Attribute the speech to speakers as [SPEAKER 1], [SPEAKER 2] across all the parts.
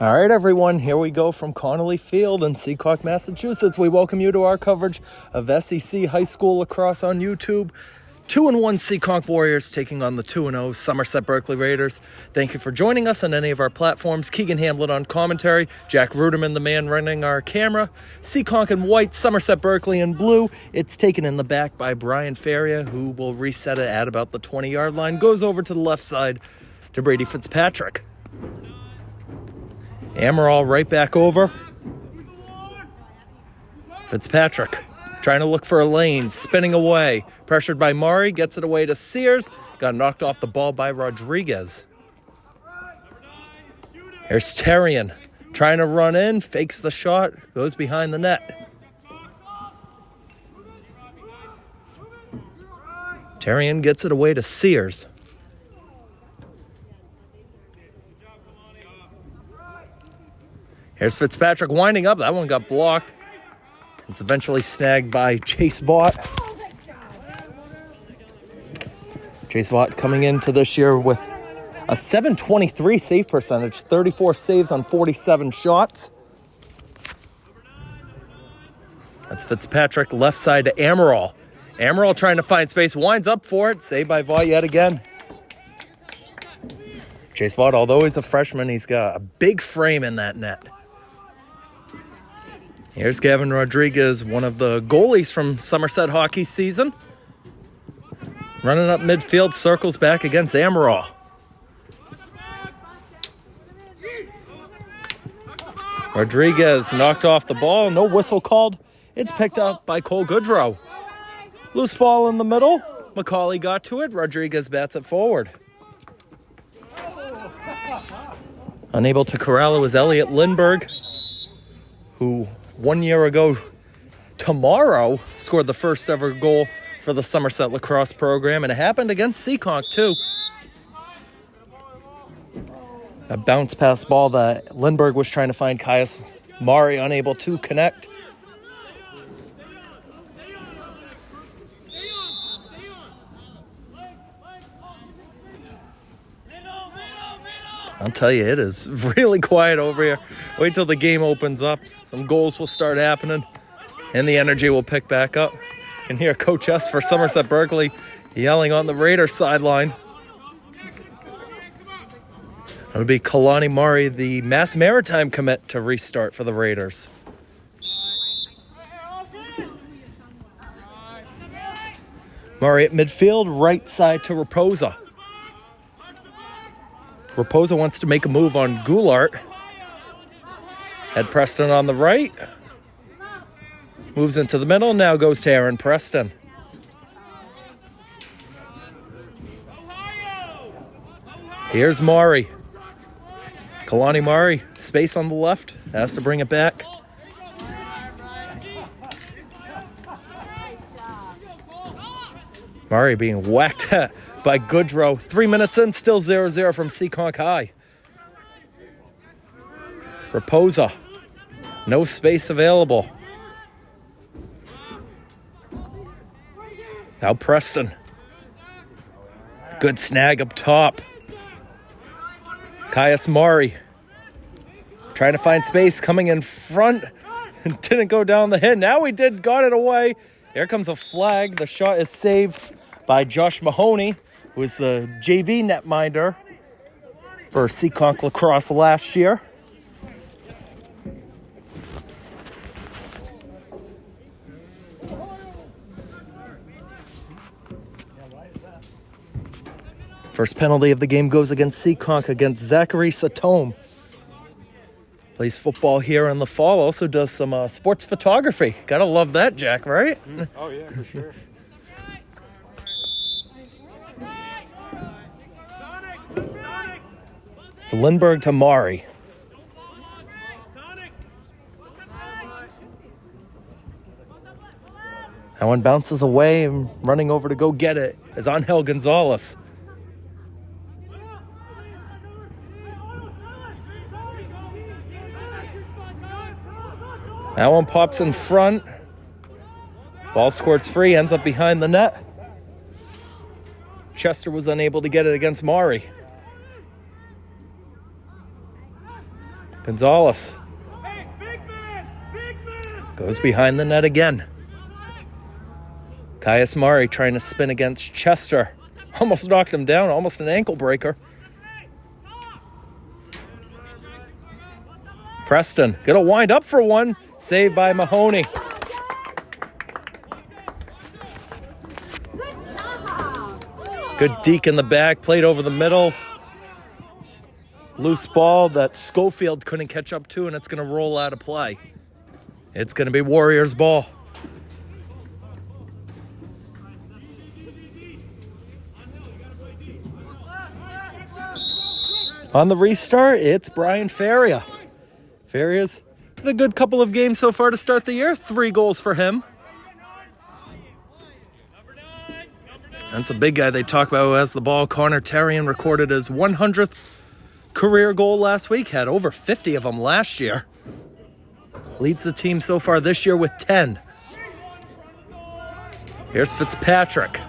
[SPEAKER 1] All right, everyone, here we go from Connolly Field in Seekonk, Massachusetts. We welcome you to our coverage of SEC High School Lacrosse on YouTube. 2-1 Seekonk Warriors taking on the 2-0 Somerset Berkley Raiders. Thank you for joining us on any of our platforms. Keegan, Hamblett on commentary, Jack Ruderman, the man running our camera. Seekonk in white, Somerset Berkley in blue. It's taken in the back by Brian Feria, who will reset it at about the 20-yard line. Goes over to the left side to Brady Fitzpatrick. Amaral right back over. Fitzpatrick trying to look for a lane, spinning away. Pressured by Murray, gets it away to Sears. Got knocked off the ball by Rodriguez. Here's Terrian trying to run in, fakes the shot, goes behind the net. Terrian gets it away to Sears. Here's Fitzpatrick winding up. That one got blocked. It's eventually snagged by Chase Vaught. Chase Vaught coming into this year with a .723 save percentage, 34 saves on 47 shots. That's Fitzpatrick left side to Amaral. Amaral trying to find space, winds up for it. Saved by Vaught yet again. Chase Vaught, although he's a freshman, he's got a big frame in that net. Here's Gavin Rodriguez, one of the goalies from Somerset hockey season. Running up midfield, circles back against Amaral. Rodriguez knocked off the ball, no whistle called. It's picked up by Cole Goodrow. Loose ball in the middle. McCauley got to it. Rodriguez bats it forward. Unable to corral it was Elliot Lindbergh, who 1 year ago tomorrow scored the first ever goal for the Somerset Lacrosse program, and it happened against Seekonk too. A bounce pass ball that Lindbergh was trying to find Caius Mari, unable to connect. I'll tell you, it is really quiet over here. Wait till the game opens up. Some goals will start happening, and the energy will pick back up. You can hear Coach S for Somerset Berkley yelling on the Raiders sideline. It would be Kalani Murray, the Mass Maritime commit, to restart for the Raiders. Murray at midfield, right side to Raposa. Raposa wants to make a move on Goulart. Had Preston on the right. Moves into the middle, now goes to Aaron Preston. Here's Murray. Kalani Murray, space on the left, has to bring it back. Murray being whacked at by Goodrow. 3 minutes in, still 0-0 from Seekonk High. Raposa, no space available. Now Preston. Good snag up top. Caius Murray trying to find space, coming in front. Didn't go down the hit. Now he did, got it away. Here comes a flag. The shot is saved by Josh Mahoney, who is the JV netminder for Seekonk Lacrosse last year. First penalty of the game goes against Seekonk, against Zachary Satome. Plays football here in the fall. Also does some sports photography. Gotta love that, Jack, right?
[SPEAKER 2] Oh, yeah, for sure.
[SPEAKER 1] It's Lindbergh to Mari. That one bounces away, and running over to go get it is Angel Gonzalez. That one pops in front. Ball squirts free, ends up behind the net. Chester was unable to get it against Mari. Gonzalez goes behind the net again. Caius Murray trying to spin against Chester. Almost knocked him down, almost an ankle breaker. Preston gonna wind up for one. Saved by Mahoney. Good deke in the back, played over the middle. Loose ball that Schofield couldn't catch up to, and it's going to roll out of play. It's going to be Warriors ball. On the restart, it's Brian Faria. Faria's had a good couple of games so far to start the year. 3 goals for him. That's the big guy they talk about who has the ball. Connor Terrian recorded his 100th career goal last week. Had over 50 of them last year. Leads the team so far this year with 10. Here's Fitzpatrick.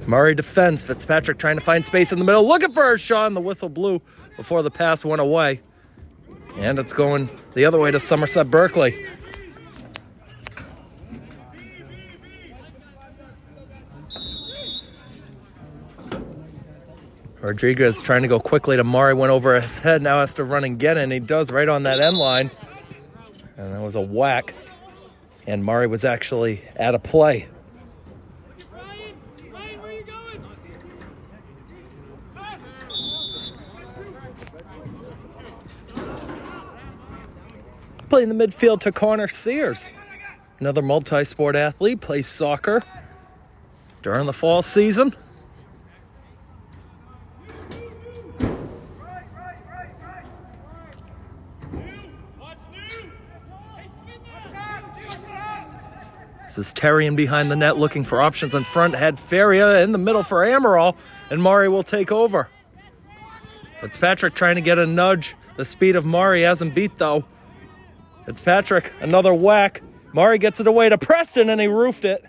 [SPEAKER 1] Murray defends. Fitzpatrick trying to find space in the middle. Looking for a shot, and the whistle blew before the pass went away. And it's going the other way to Somerset Berkley. Rodriguez trying to go quickly to Murray, went over his head, now has to run and get it, and he does right on that end line. And that was a whack. And Murray was actually out of play.
[SPEAKER 2] Ryan, where you going?
[SPEAKER 1] Let's play in the midfield to Connor Sears. Another multi-sport athlete, plays soccer during the fall season. This is Terrian behind the net looking for options in front. Had Faria in the middle for Amaral, and Murray will take over. Fitzpatrick trying to get a nudge. The speed of Murray hasn't beat, though. Fitzpatrick, another whack. Murray gets it away to Preston, and he roofed it.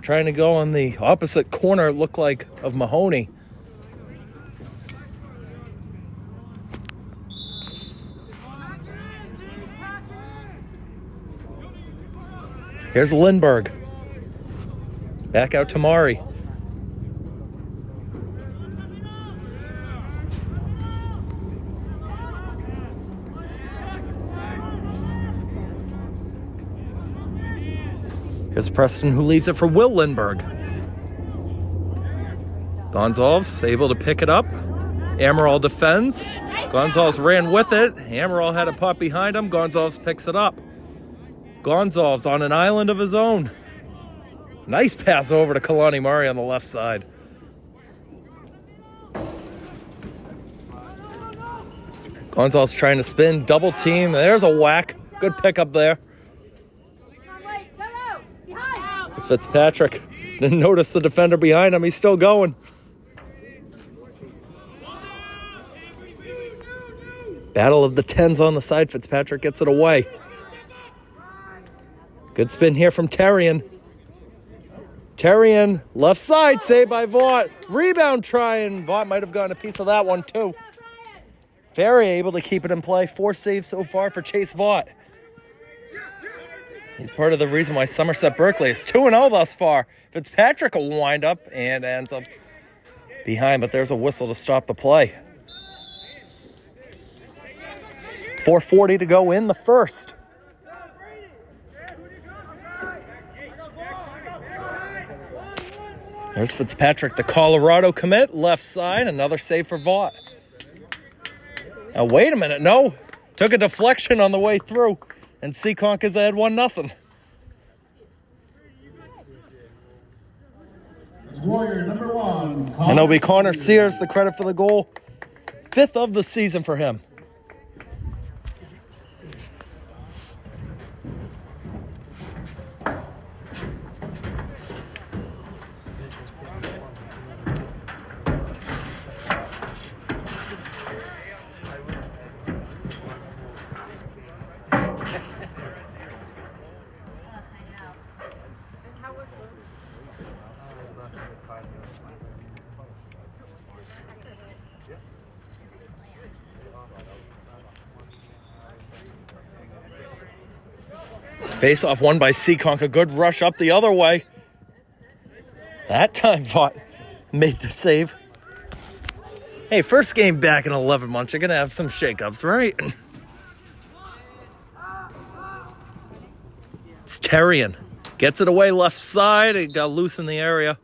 [SPEAKER 1] Trying to go on the opposite corner, it looked like, of Mahoney. Here's Lindbergh. Back out to Murray. Here's Preston, who leaves it for Will Lindbergh. Gonzalez able to pick it up. Amaral defends. Gonzalez ran with it. Amaral had a puck behind him. Gonzalez picks it up. Gonzalez on an island of his own. Nice pass over to Kalani Murray on the left side. Gonzalez trying to spin, double team. There's a whack. Good pickup there. It's Fitzpatrick. Didn't notice the defender behind him. He's still going. Battle of the tens on the side. Fitzpatrick gets it away. Good spin here from Terrian. Terrian, left side, saved by Vaught. Rebound try, and Vaught might have gotten a piece of that one too. Ferry able to keep it in play. 4 saves so far for Chase Vaught. He's part of the reason why Somerset Berkley is 2-0 thus far. Fitzpatrick will wind up and ends up behind, but there's a whistle to stop the play. 4:40 to go in the first. There's Fitzpatrick, the Colorado commit, left side, another save for Vaught. Now, wait a minute, no. Took a deflection on the way through, and Seekonk is ahead 1-0.
[SPEAKER 3] Warrior number 1.
[SPEAKER 1] And it'll be Connor Sears, the credit for the goal. 5th of the season for him. Face-off won by Seekonk. A good rush up the other way. That time Vaught made the save. Hey, first game back in 11 months. You're going to have some shakeups, right? It's Terrian. Gets it away left side. It got loose in the area.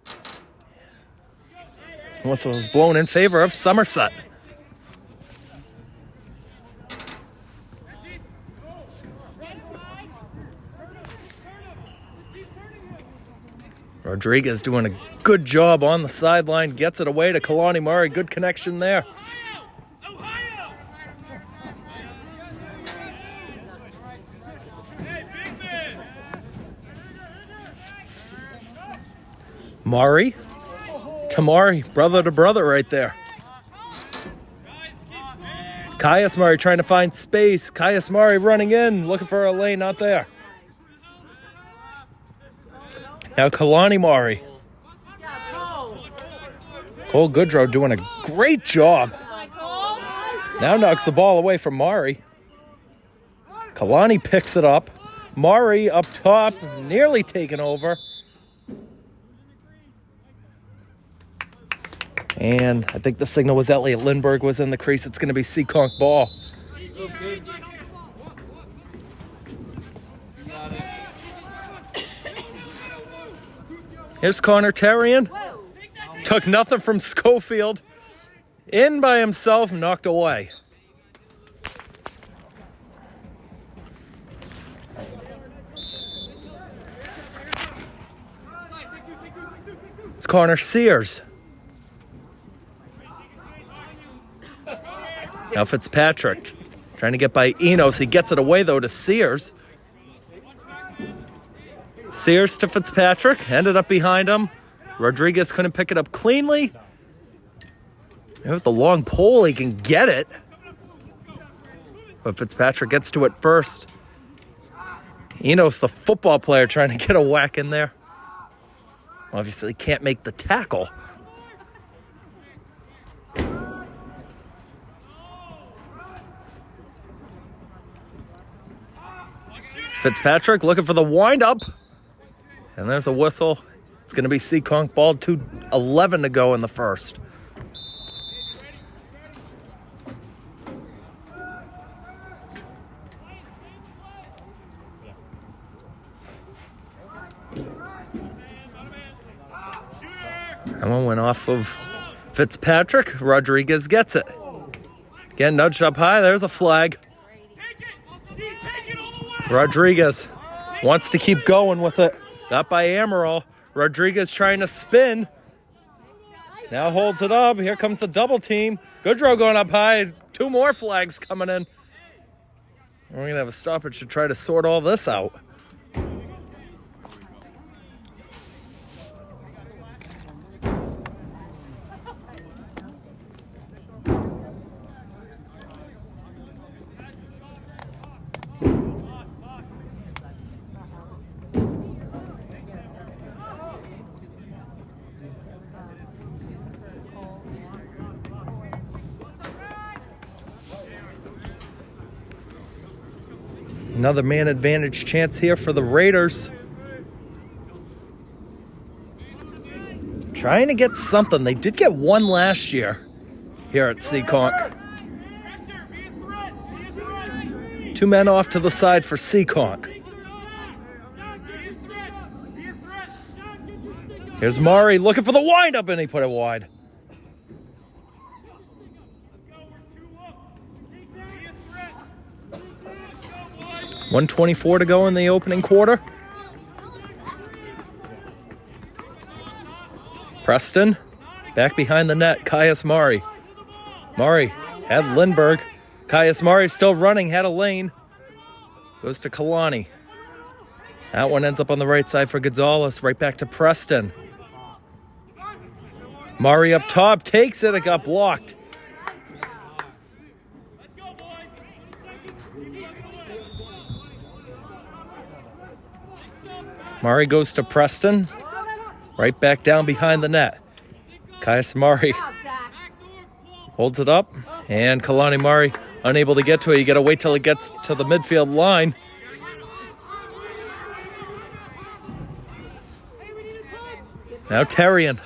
[SPEAKER 1] Whistle was blown in favor of Somerset. Rodriguez doing a good job on the sideline. Gets it away to Kalani Murray. Good connection there. Murray to Murray. Brother to brother right there. Caius Murray trying to find space. Caius Murray running in. Looking for a lane. Not there. Now Kalani Murray. Cole Goodrow doing a great job. Now knocks the ball away from Murray. Kalani picks it up. Murray up top, nearly taken over. And I think the signal was Elliot Lindbergh was in the crease. It's going to be Seekonk ball. Here's Connor Terrian. Took nothing from Schofield. In by himself, knocked away. It's Connor Sears. Now Fitzpatrick trying to get by Enos. He gets it away, though, to Sears. Sears to Fitzpatrick. Ended up behind him. Rodriguez couldn't pick it up cleanly. Maybe with the long pole, he can get it. But Fitzpatrick gets to it first. Enos, the football player, trying to get a whack in there. Obviously can't make the tackle. Fitzpatrick looking for the wind-up. And there's a whistle. It's going to be Seekonk ball. 2:11 to go in the first. That one went off of Fitzpatrick. Rodriguez gets it. Again, nudged up high. There's a flag. Rodriguez wants to keep going with it. Got by Amaral. Rodriguez trying to spin. Now holds it up. Here comes the double team. Goodrow going up high. 2 more flags coming in. We're going to have a stoppage to try to sort all this out. Another man advantage chance here for the Raiders. Trying to get something. They did get one last year here at Seekonk. 2 men off to the side for Seekonk. Here's Murray looking for the wind-up, and he put it wide. .124 to go in the opening quarter. Preston back behind the net. Caius Murray. Murray had Lindbergh. Caius Murray still running, had a lane. Goes to Kalani. That one ends up on the right side for Gonzalez. Right back to Preston. Murray up top, takes it. It got blocked. Murray goes to Preston. Right back down behind the net. Caius Murray holds it up. And Kalani Murray unable to get to it. You got to wait till it gets to the midfield line. Now Terrian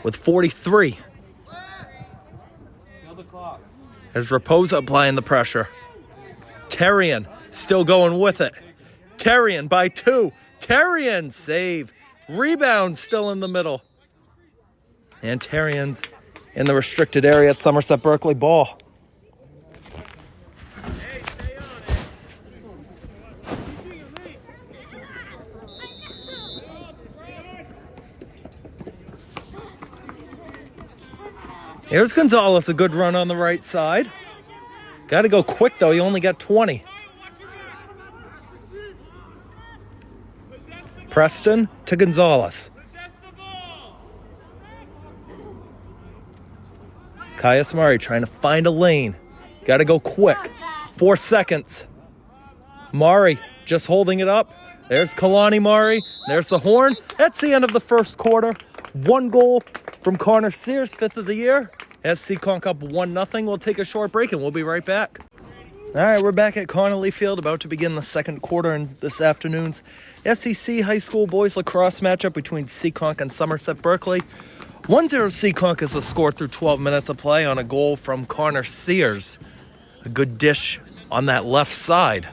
[SPEAKER 1] with 43. As Raposa applying the pressure. Terrian still going with it. Terrian by 2. Terrian save. Rebound still in the middle. And Terrian's in the restricted area at Somerset Berkley ball. Here's Gonzalez, a good run on the right side. Got to go quick, though. He only got 20. Preston to Gonzalez. Caius Murray trying to find a lane. Got to go quick. 4 seconds. Murray just holding it up. There's Kalani Murray. There's the horn. That's the end of the first quarter. 1 goal from Connor Sears, 5th of the year. As Seekonk up 1-0. We'll take a short break and we'll be right back. All right, we're back at Connolly Field, about to begin the second quarter in this afternoon's SEC High School Boys Lacrosse matchup between Seekonk and Somerset Berkley. 1-0 Seekonk is the score through 12 minutes of play on a goal from Connor Sears. A good dish on that left side.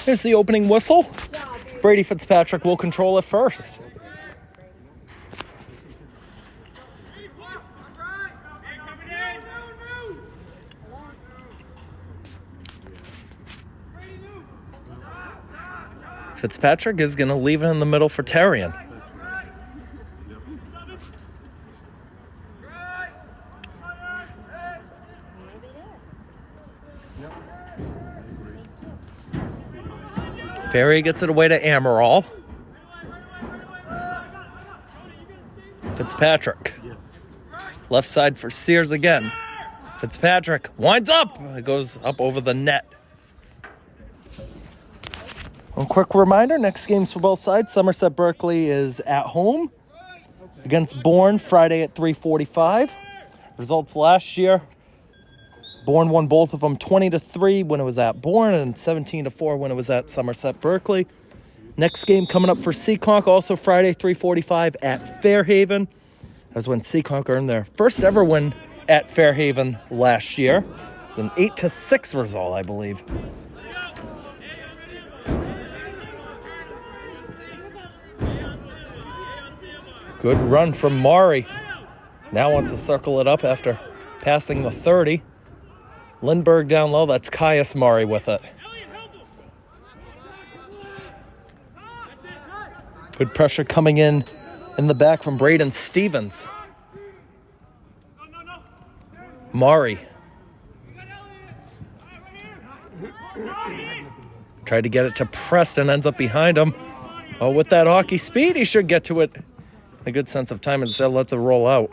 [SPEAKER 1] Here's the opening whistle. Brady Fitzpatrick will control it first. Fitzpatrick is going to leave it in the middle for Terrian. Ferry gets it away to Amaral. Fitzpatrick. Left side for Sears again. Fitzpatrick winds up. It goes up over the net. A quick reminder, next games for both sides. Somerset Berkley is at home against Bourne Friday at 3:45. Results last year. Bourne won both of them 20-3 when it was at Bourne and 17-4 when it was at Somerset Berkley. Next game coming up for Seekonk, also Friday, 3:45 at Fairhaven. That's when Seekonk earned their first ever win at Fairhaven last year. It's an 8-6 result, I believe. Good run from Maury. Now wants to circle it up after passing the 30. Lindbergh down low, that's Caius Murray with it. Good pressure coming in the back from Braden Stevens. Murray. Tried to get it to Preston, ends up behind him. Oh, with that hockey speed, he should get to it. A good sense of time, instead lets it roll out.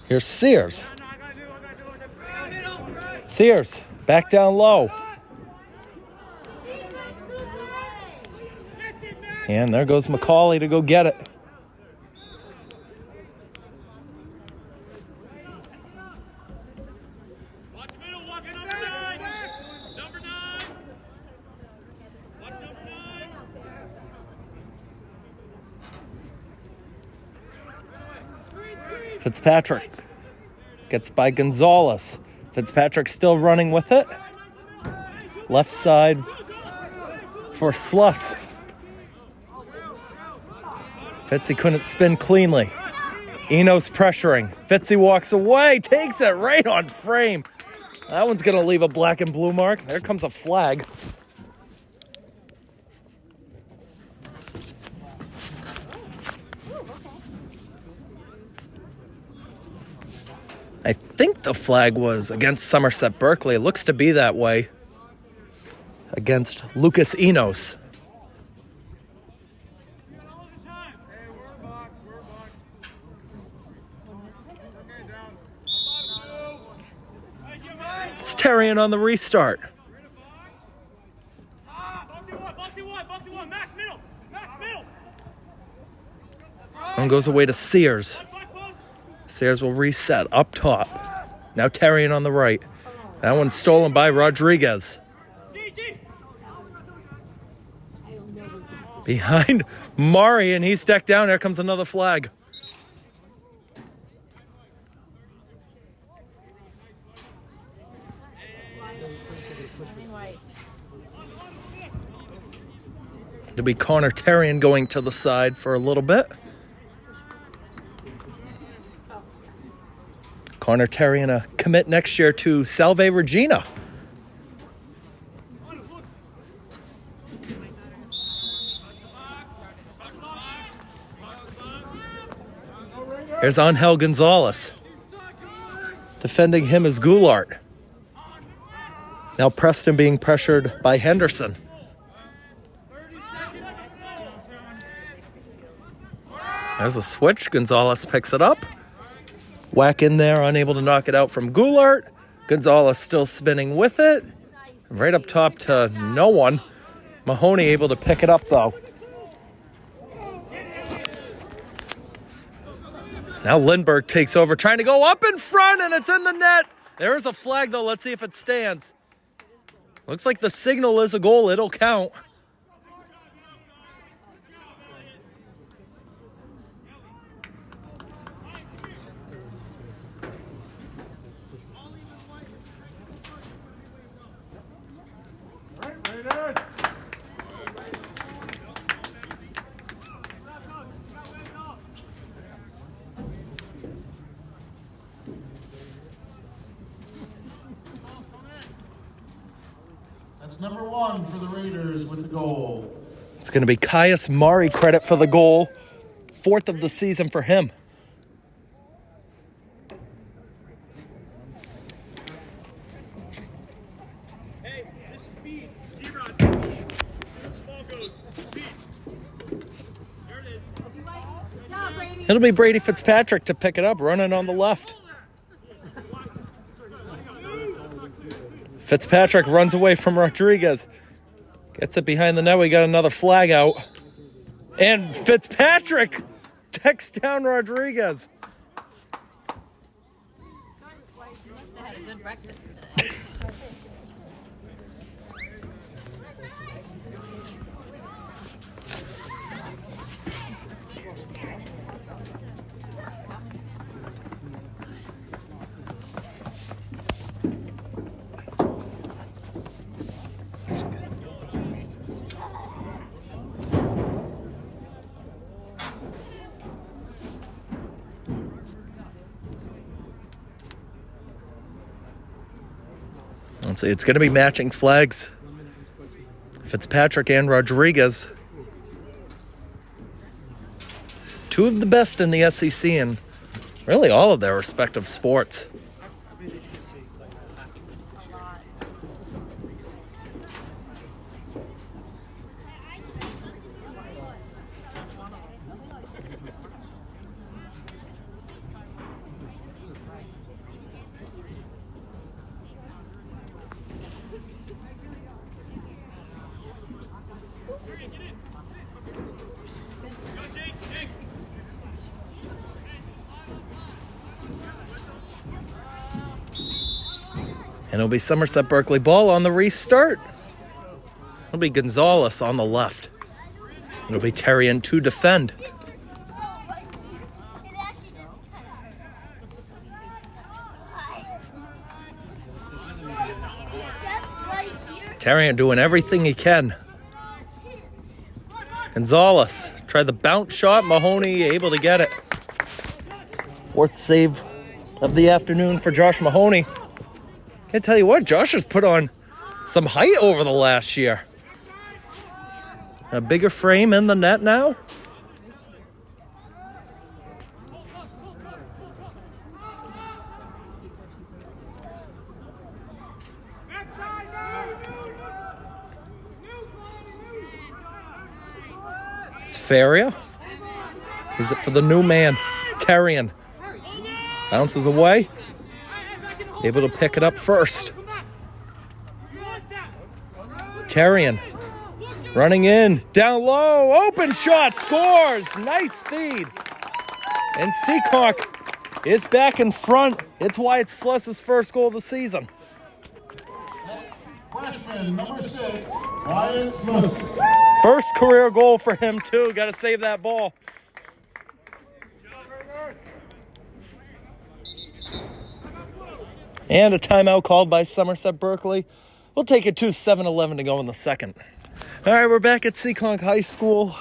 [SPEAKER 1] Here's Sears. Sears, back down low. And there goes McCauley to go get it. Fitzpatrick gets by Gonzalez. Fitzpatrick still running with it. Left side for Sluss. Fitzy couldn't spin cleanly. Enos pressuring. Fitzy walks away, takes it right on frame. That one's going to leave a black and blue mark. There comes a flag. I think the flag was against Somerset Berkley. It looks to be that way. Against Lucas Enos. It's Terrian on the restart. One goes away to Sears. Sears will reset up top. Now Terrian on the right. That one's stolen by Rodriguez. Behind Mari, and he's decked down. There comes another flag. It'll be Connor Terrian going to the side for a little bit. Connor Terrian a commit next year to Salve Regina. Here's Angel Gonzalez. Defending him is Goulart. Now Preston being pressured by Henderson. There's a switch. Gonzalez picks it up. Whack in there, unable to knock it out from Goulart. Gonzalez still spinning with it. Right up top to no one. Mahoney able to pick it up though. Now Lindbergh takes over, trying to go up in front, and it's in the net. There is a flag, though. Let's see if it stands. Looks like the signal is a goal. It'll count.
[SPEAKER 3] That's number 1 for the Raiders with the goal.
[SPEAKER 1] It's going to be Caius Mari credit for the goal. 4th of the season for him.
[SPEAKER 2] Hey, this is speed. D-Rod. Ball goes. Speed. There it is.
[SPEAKER 1] It'll be Brady Fitzpatrick to pick it up, running on the left. Fitzpatrick runs away from Rodriguez. Gets it behind the net. We got another flag out. And Fitzpatrick takes down Rodriguez.
[SPEAKER 4] You must have had a good breakfast today.
[SPEAKER 1] Let's see, it's going to be matching flags. Fitzpatrick and Rodriguez. 2 of the best in the SEC in really all of their respective sports. And it'll be Somerset Berkley ball on the restart. It'll be Gonzalez on the left. It'll be Terrian to defend. Terrian doing everything he can. Gonzalez tried the bounce shot. Mahoney able to get it. 4th save of the afternoon for Josh Mahoney. Can't tell you what, Josh has put on some height over the last year. A bigger frame in the net now. It's Faria. He's it for the new man, Terrian. Bounces away. Able to pick it up first. Terrian running in, down low, open shot, scores, nice feed. And Seekonk is back in front. It's Wyatt Sluss's first goal of the season.
[SPEAKER 3] Freshman number 6, Wyatt Sluss.
[SPEAKER 1] First career goal for him too. Got to save that ball. And a timeout called by Somerset Berkley. We'll take it to 7:11 to go in the second. All right, we're back at Seekonk High School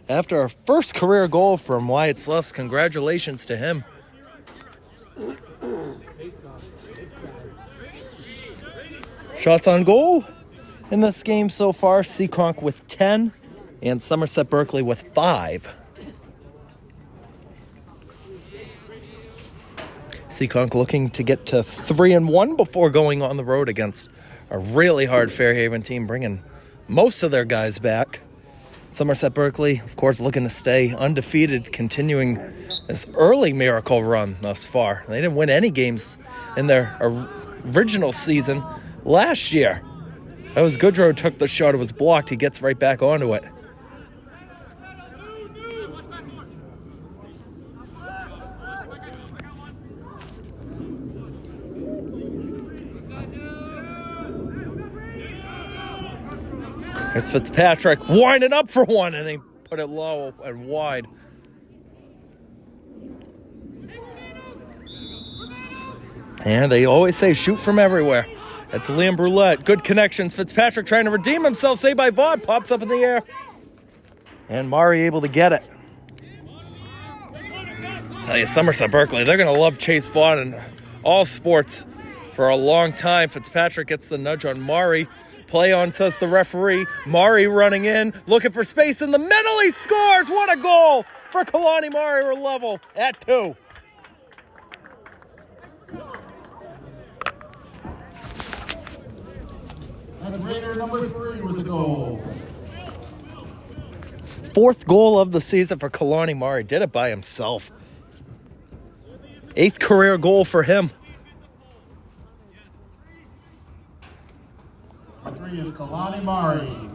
[SPEAKER 1] after our first career goal from Wyatt Sluss. Congratulations to him. Shots on goal in this game so far, Seekonk with 10 and Somerset Berkley with 5. Seekonk looking to get to 3-1 before going on the road against a really hard Fairhaven team, bringing most of their guys back. Somerset Berkley, of course, looking to stay undefeated, continuing this early miracle run thus far. They didn't win any games in their original season last year. That was Goodrow took the shot. It was blocked. He gets right back onto it. It's Fitzpatrick winding up for one, and he put it low and wide. And they always say shoot from everywhere. That's Liam Brulette. Good connections. Fitzpatrick trying to redeem himself. Saved by Vaughn. Pops up in the air. And Mari able to get it. Tell you, Somerset Berkley, they're going to love Chase Vaughn in all sports for a long time. Fitzpatrick gets the nudge on Mari. Play on, says the referee. Mari running in, looking for space in the middle. He scores. What a goal for Kalani Mari. We're level at 2.
[SPEAKER 3] That's Raider number 3 with the goal.
[SPEAKER 1] 4th goal of the season for Kalani Mari. Did it by himself. 8th career goal for him.
[SPEAKER 3] Number 3 is Kalani Mari.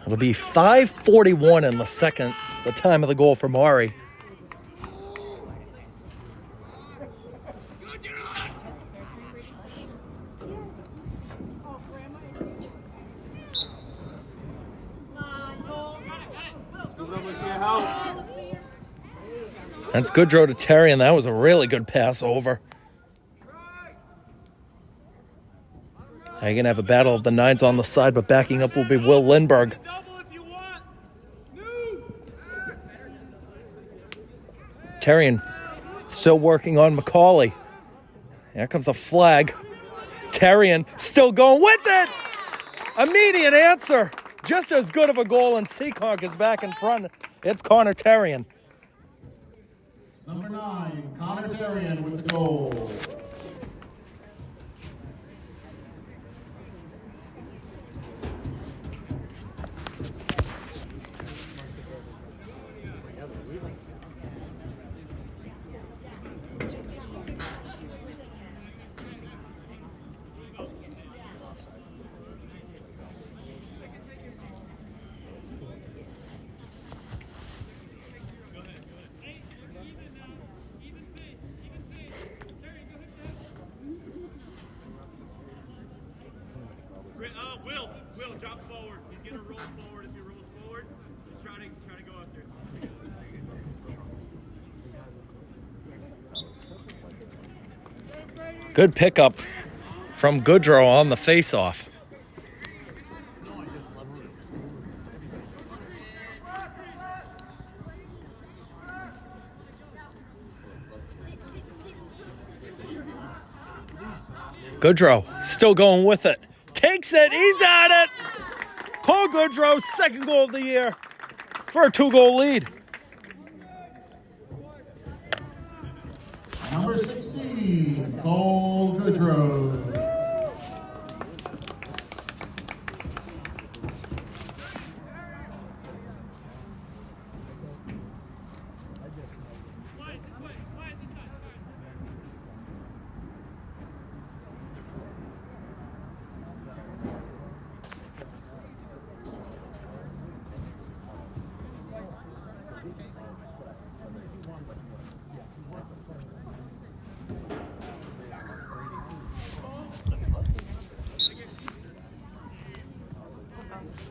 [SPEAKER 1] It'll be 5:41 in the second, the time of the goal for Mari. That's Goodrow to Terry, and that was a really good pass over. Now you're going to have a battle of the 9s on the side, but backing up will be Will Lindberg. Terrian still working on McCauley. Here comes a flag. Terrian still going with it. Immediate answer. Just as good of a goal, and Seekonk is back in front. It's Connor Terrian.
[SPEAKER 3] Number 9, Connor Terrian with the goal.
[SPEAKER 2] Will, drop forward. He's going to roll forward. If he rolls forward, just try to go up there.
[SPEAKER 1] Good pickup from Goodrow on the face-off. Goodrow still going with it. Takes it. He's at it. Cole Goodrow's second goal of the year for a 2-goal lead.
[SPEAKER 3] Number 16, Cole Goodrow.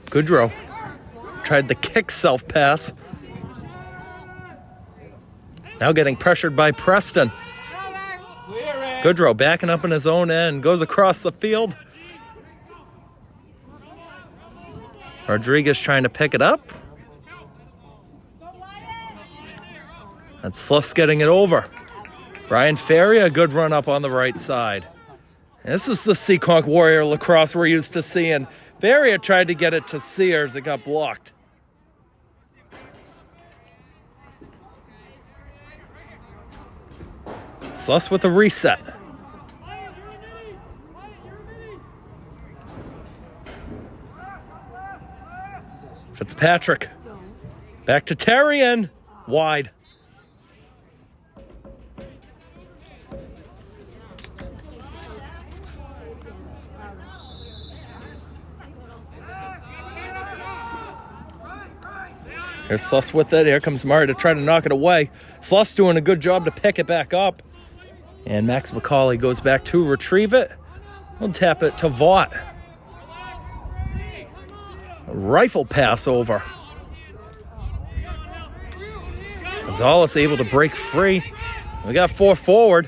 [SPEAKER 1] Goodrow tried the kick self-pass. Now getting pressured by Preston. Goodrow backing up in his own end. Goes across the field. Rodriguez trying to pick it up. And Sluss getting it over. Brian Ferry, a good run up on the right side. This is the Seekonk Warrior lacrosse we're used to seeing. Ferry tried to get it to Sears. It got blocked. Sluss with a reset. Fitzpatrick. Back to Terrian. Wide. Here's Sluss with it. Here comes Murray to try to knock it away. Sluss doing a good job to pick it back up. And Max McCauley goes back to retrieve it. We'll tap it to Vaught. A rifle pass over. Gonzalez able to break free. We got 4 forward.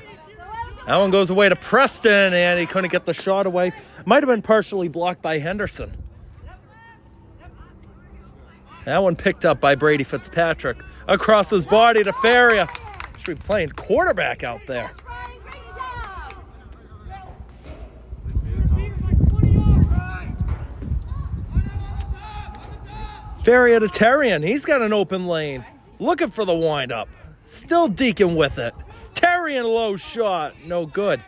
[SPEAKER 1] That one goes away to Preston, and he couldn't get the shot away. Might have been partially blocked by Henderson. That one picked up by Brady Fitzpatrick. Across his body to Feria. Should be playing quarterback out there. Feria to Terrian. He's got an open lane. Looking for the windup. Still Deacon with it. Terrian low shot. No good.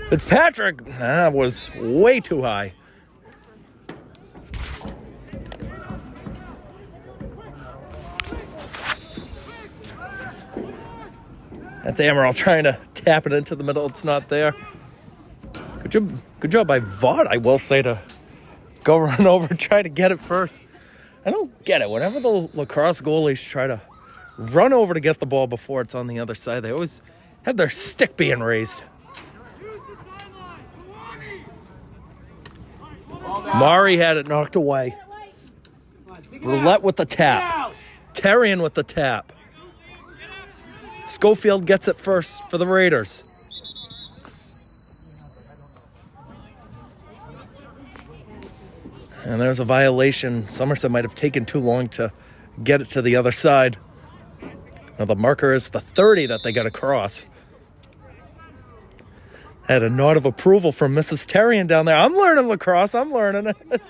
[SPEAKER 1] Fitzpatrick, that was way too high. That's Amaral trying to tap it into the middle. It's not there. Good job by Vaught, I will say, to go run over and try to get it first. I don't get it. Whenever the lacrosse goalies try to run over to get the ball before it's on the other side, they always have their stick being raised. Mari had it knocked away. Roulette with the tap. Terrian with the tap. Schofield gets it first for the Raiders. And there's a violation. Somerset might have taken too long to get it to the other side. Now the marker is the 30 that they got across. Had a nod of approval from Mrs. Terrian down there. I'm learning lacrosse. I'm learning it.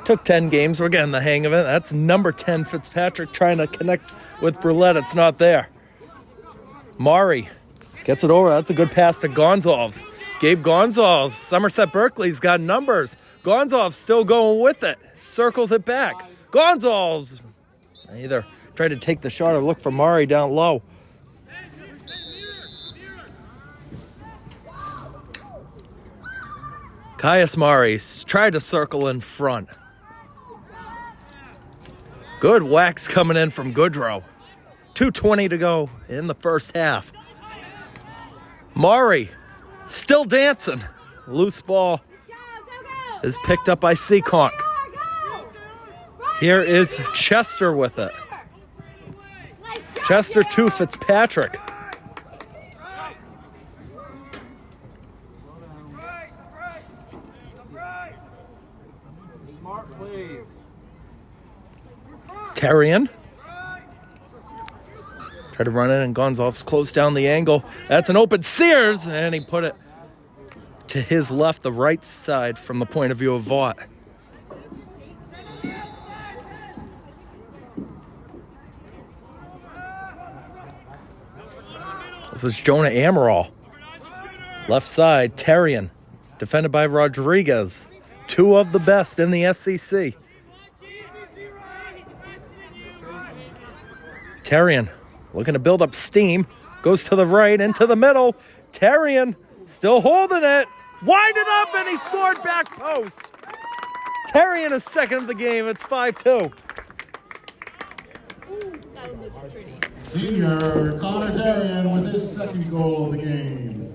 [SPEAKER 1] Took 10 games. We're getting the hang of it. That's number 10, Fitzpatrick, trying to connect with Brulette. It's not there. Mari gets it over. That's a good pass to Gonzalez. Gabe Gonzalez. Somerset Berkley's got numbers. Gonzalez still going with it. Circles it back. Gonzalez either tried to take the shot or look for Mari down low. Caius Mari tried to circle in front. Good whacks coming in from Goodrow. 2:20 to go in the first half. Mari still dancing. Loose ball is picked up by Seekonk. Here is Chester with it. Chester to Fitzpatrick. Terrian. Try to run in, and Gonzalez closed down the angle. That's an open Sears, and he put it to his left, the right side, from the point of view of Vaught. This is Jonah Amaral. Left side, Terrian. Defended by Rodriguez. 2 of the best in the SEC. Terrian looking to build up steam. Goes to the right, into the middle. Terrian still holding it. Winded up, and he scored back post. Terrian is second of the game. It's 5-2.
[SPEAKER 4] That one was pretty.
[SPEAKER 3] Senior Connor Terrian with his second goal of the game.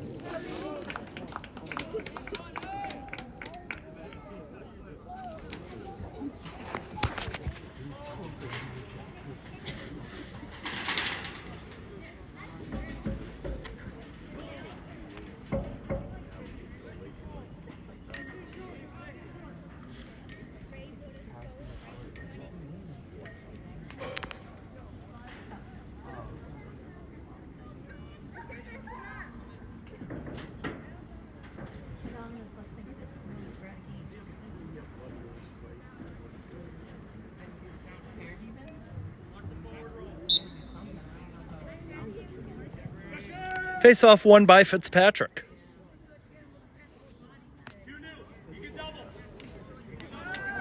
[SPEAKER 1] Face-off won by Fitzpatrick.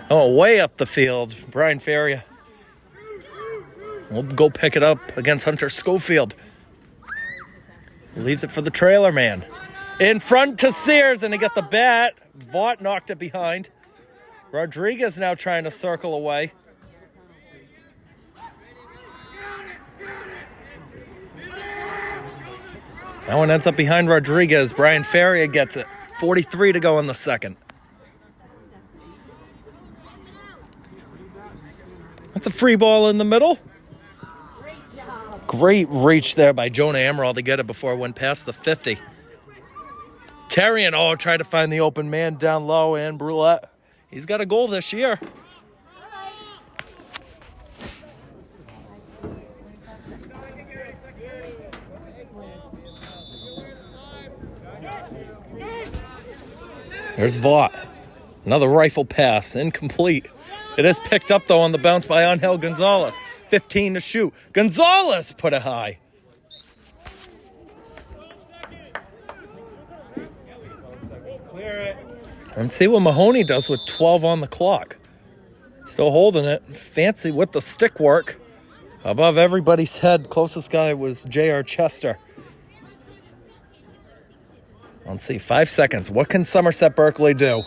[SPEAKER 1] Oh, way up the field. Brian Ferrier will go pick it up against Hunter Schofield. Leaves it for the trailer man. In front to Sears, and he got the bat. Vaught knocked it behind. Rodriguez now trying to circle away. That one ends up behind Rodriguez. Brian Ferrier gets it. 43 to go in the second. That's a free ball in the middle. Great reach there by Jonah Amaral to get it before it went past the 50. Terrian, tried to find the open man down low, and Brulette. He's got a goal this year. There's Vaught. Another rifle pass, incomplete. It is picked up, though, on the bounce by Angel Gonzalez. 15 to shoot. Gonzalez put it high. And see what Mahoney does with 12 on the clock. Still holding it. Fancy with the stick work. Above everybody's head. Closest guy was J.R. Chester. Let's see, 5 seconds. What can Somerset Berkley do?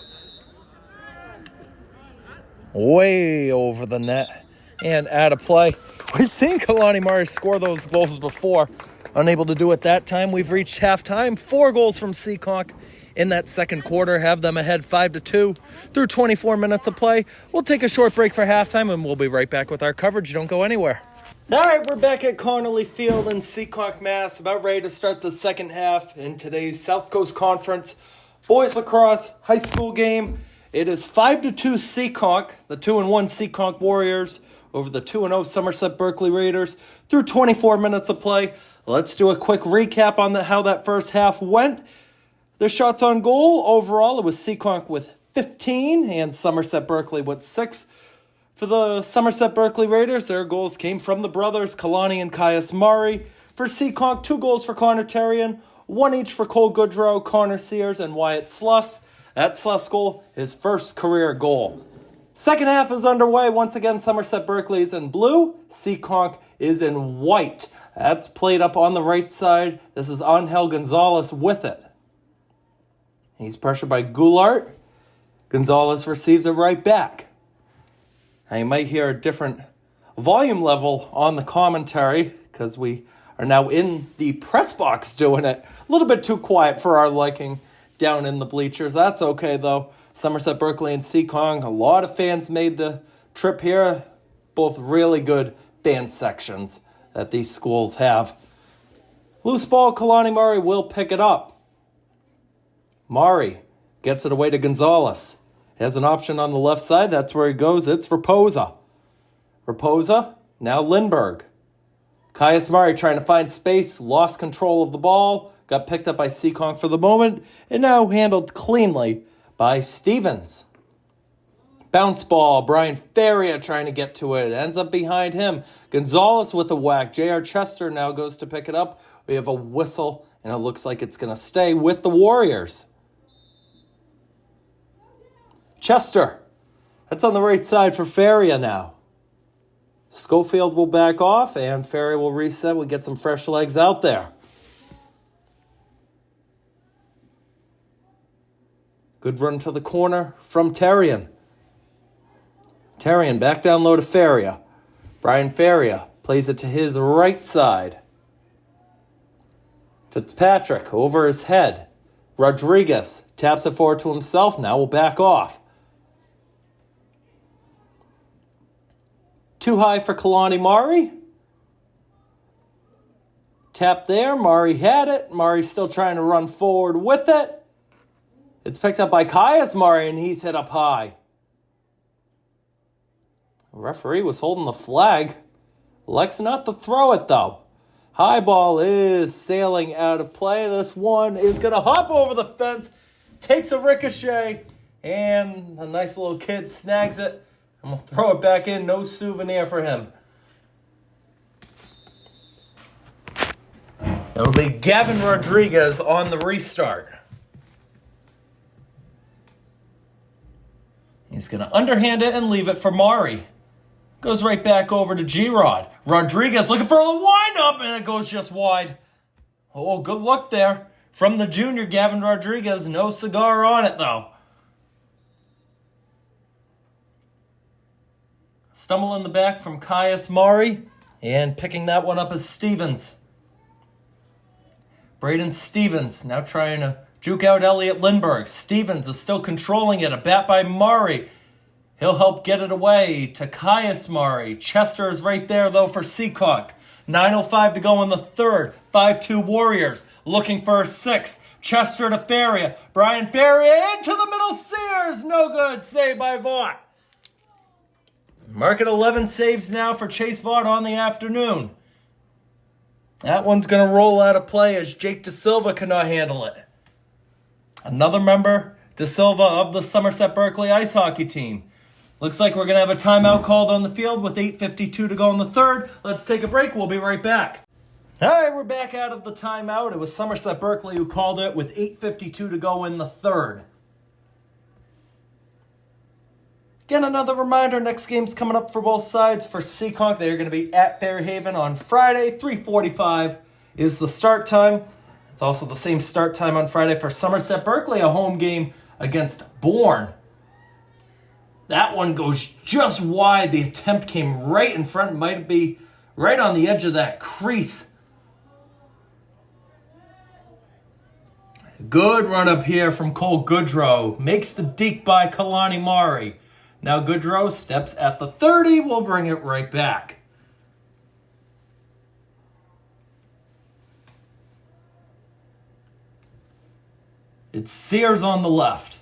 [SPEAKER 1] Way over the net and out of play. We've seen Kalani Murray score those goals before. Unable to do it that time. We've reached halftime. 4 goals from Seekonk in that second quarter. Have them ahead 5-2 through 24 minutes of play. We'll take a short break for halftime, and we'll be right back with our coverage. Don't go anywhere. All right, we're back at Connolly Field in Seekonk, Mass. About ready to start the second half in today's South Coast Conference Boys Lacrosse High School game. It is 5-2 Seekonk, the 2-1 Seekonk Warriors over the 2-0 Somerset Berkley Raiders through 24 minutes of play. Let's do a quick recap on how that first half went. The shots on goal, overall, it was Seekonk with 15 and Somerset Berkley with 6. For the Somerset Berkley Raiders, their goals came from the brothers, Kalani and Caius Murray. For Seekonk, 2 goals for Connor Terrian, 1 each for Cole Goodrow, Connor Sears, and Wyatt Sluss. That Sluss goal, his first career goal. Second half is underway. Once again, Somerset Berkley is in blue. Seekonk is in white. That's played up on the right side. This is Angel Gonzalez with it. He's pressured by Goulart. Gonzalez receives it right back. Now you might hear a different volume level on the commentary because we are now in the press box doing it. A little bit too quiet for our liking down in the bleachers. That's okay, though. Somerset Berkley and Seekonk, a lot of fans made the trip here. Both really good fan sections that these schools have. Loose ball, Kalani Murray will pick it up. Murray gets it away to Gonzalez. Has an option on the left side. That's where he goes. It's Raposa. Raposa, now Lindbergh. Caius Murray trying to find space. Lost control of the ball. Got picked up by Seekonk for the moment. And now handled cleanly by Stevens. Bounce ball. Brian Ferrier trying to get to it. Ends up behind him. Gonzalez with a whack. J.R. Chester now goes to pick it up. We have a whistle. And it looks like it's going to stay with the Warriors. Chester. That's on the right side for Ferrier now. Schofield will back off and Ferrier will reset. We get some fresh legs out there. Good run to the corner from Terrian. Terrian back down low to Ferrier. Brian Ferrier plays it to his right side. Fitzpatrick over his head. Rodriguez taps it forward to himself. Now will back off. Too high for Kalani Mari. Tap there. Mari had it. Mari's still trying to run forward with it. It's picked up by Caius Mari, and he's hit up high. The referee was holding the flag. Elects not to throw it, though. High ball is sailing out of play. This one is going to hop over the fence, takes a ricochet, and a nice little kid snags it. I'm going to throw it back in. No souvenir for him. It'll be Gavin Rodriguez on the restart. He's going to underhand it and leave it for Mari. Goes right back over to G-Rod. Rodriguez looking for a wind-up, and it goes just wide. Oh, good luck there. From the junior, Gavin Rodriguez. No cigar on it, though. Stumble in the back from Caius Mari. And picking that one up is Stevens. Braden Stevens now trying to juke out Elliot Lindbergh. Stevens is still controlling it. A bat by Mari. He'll help get it away to Caius Mari. Chester is right there, though, for Seekonk. 9:05 to go in the third. 5-2 Warriors looking for a sixth. Chester to Faria. Brian Faria into the middle. Sears. No good. Save by Vaught. Mark at 11 saves now for Chase Vaught on the afternoon. That one's going to roll out of play as Jake De Silva cannot handle it. Another member, De Silva, of the Somerset Berkley ice hockey team. Looks like we're going to have a timeout called on the field with 8:52 to go in the third. Let's take a break. We'll be right back. All right, we're back out of the timeout. It was Somerset Berkley who called it with 8:52 to go in the third. Again, another reminder, next game's coming up for both sides. For Seekonk, they're going to be at Fairhaven on Friday. 3:45 is the start time. It's also the same start time on Friday for Somerset Berkley, a home game against Bourne. That one goes just wide. The attempt came right in front. Might be right on the edge of that crease. Good run up here from Cole Goodrow. Makes the deke by Kalani Mari. Now Goodrow steps at the 30. We'll bring it right back. It's Sears on the left.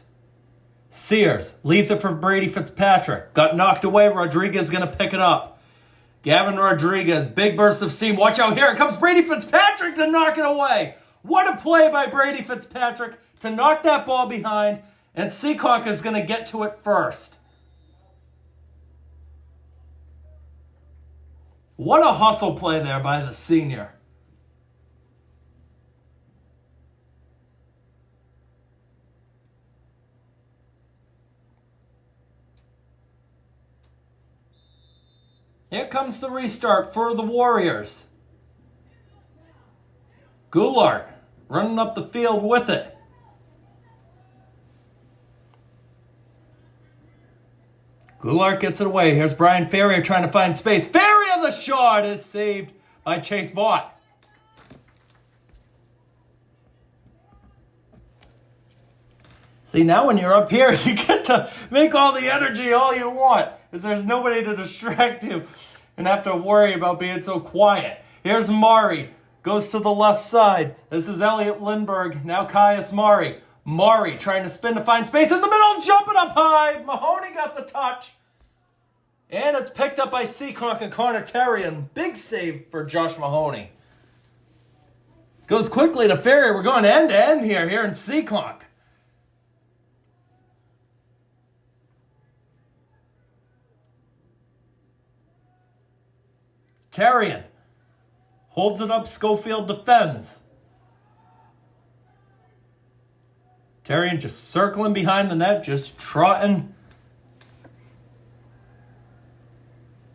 [SPEAKER 1] Sears leaves it for Brady Fitzpatrick. Got knocked away. Rodriguez going to pick it up. Gavin Rodriguez, big burst of steam. Watch out, here it comes Brady Fitzpatrick to knock it away. What a play by Brady Fitzpatrick to knock that ball behind. And Seekonk is going to get to it first. What a hustle play there by the senior. Here comes the restart for the Warriors. Goulart running up the field with it. Goulart gets it away. Here's Brian Ferrier trying to find space. Ferrier, the shot is saved by Chase Vaught. See, now when you're up here, you get to make all the energy all you want, because there's nobody to distract you and have to worry about being so quiet. Here's Mari. Goes to the left side. This is Elliot Lindbergh. Now Caius Mari. Mari trying to spin to find space in the middle. Jumping up high. Mahoney got the touch. And it's picked up by Seekonk and Connor Terrian. Big save for Josh Mahoney. Goes quickly to Ferry. We're going end to end here in Seekonk. Terrian holds it up. Schofield defends. Terrian just circling behind the net, just trotting.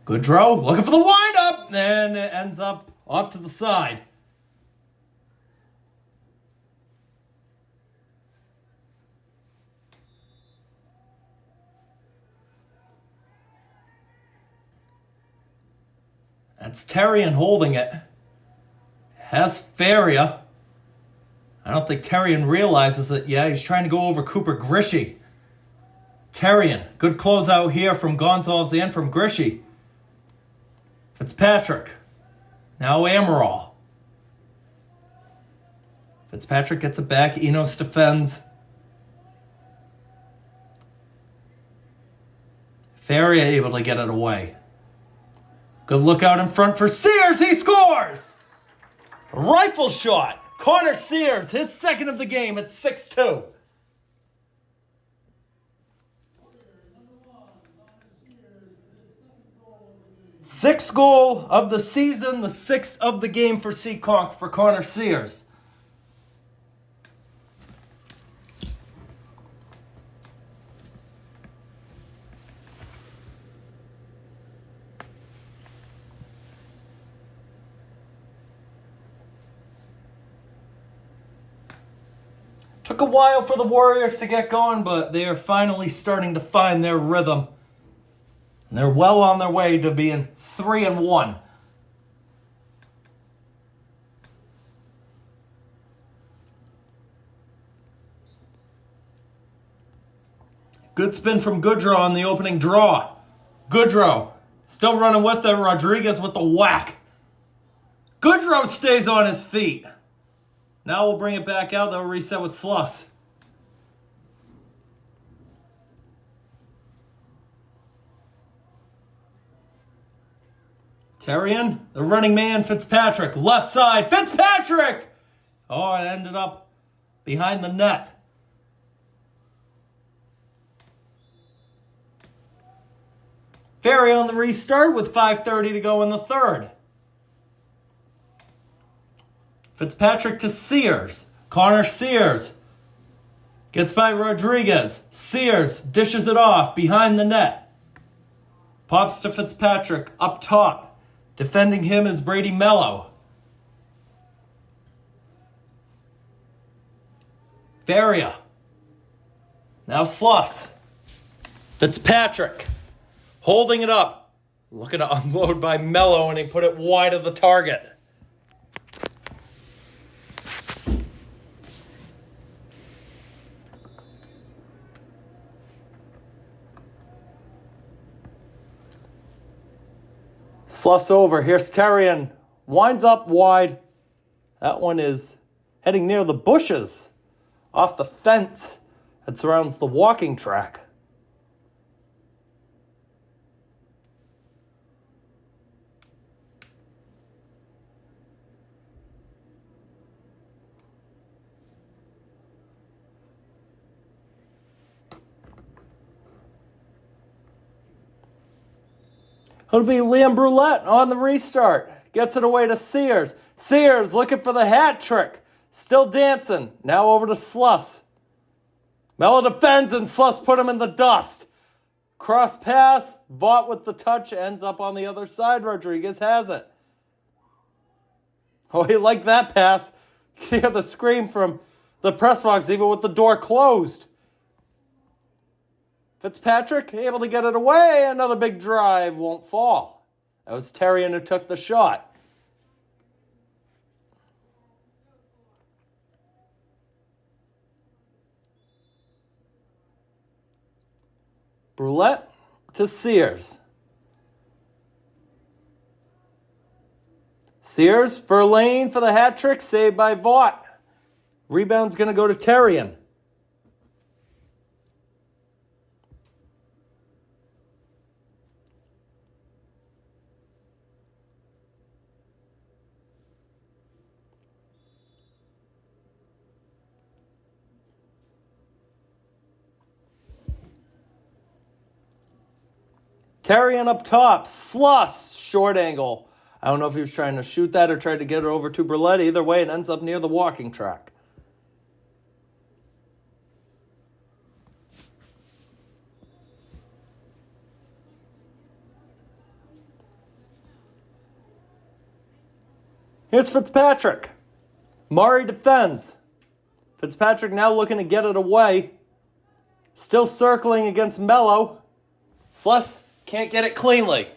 [SPEAKER 1] Goodrow looking for the wind-up, and it ends up off to the side. That's Terrian holding it. Has Feria. I don't think Terrian realizes it. Yeah, he's trying to go over Cooper Grishy. Terrian, good closeout here from Gonzalez and from Grishy. Fitzpatrick. Now Amaral. Fitzpatrick gets it back. Enos defends. Faria able to get it away. Good look out in front for Sears. He scores! A rifle shot. Connor Sears, his second of the game at 6-2. Sixth goal of the season, the sixth of the game for Seekonk for Connor Sears. Took a while for the Warriors to get going, but they are finally starting to find their rhythm. And they're well on their way to being 3-1. Good spin from Goodrow on the opening draw. Goodrow still running with it. Rodriguez with the whack. Goodrow stays on his feet. Now we'll bring it back out. They'll reset with Sluss. Terrian, the running man, Fitzpatrick. Left side, Fitzpatrick! Oh, it ended up behind the net. Ferry on the restart with 5:30 to go in the third. Fitzpatrick to Sears. Connor Sears gets by Rodriguez. Sears dishes it off behind the net. Pops to Fitzpatrick up top. Defending him is Brady Mello. Faria. Now Sluss. Fitzpatrick. Holding it up. Looking to unload by Mello, and he put it wide of the target. Sluss over. Here's Terrian. Winds up wide. That one is heading near the bushes. Off the fence that surrounds the walking track. It'll be Liam Brulette on the restart. Gets it away to Sears. Sears looking for the hat trick. Still dancing. Now over to Sluss. Mello defends and Sluss put him in the dust. Cross pass. Vaught with the touch. Ends up on the other side. Rodriguez has it. Oh, he liked that pass. You hear the scream from the press box even with the door closed. Fitzpatrick able to get it away. Another big drive won't fall. That was Terrian who took the shot. Brulette to Sears. Sears for Lane for the hat trick. Saved by Vaught. Rebound's going to go to Terrian. Terrian up top. Sluss. Short angle. I don't know if he was trying to shoot that or tried to get it over to Brulette. Either way, it ends up near the walking track. Here's Fitzpatrick. Murray defends. Fitzpatrick now looking to get it away. Still circling against Mello. Sluss can't get it cleanly.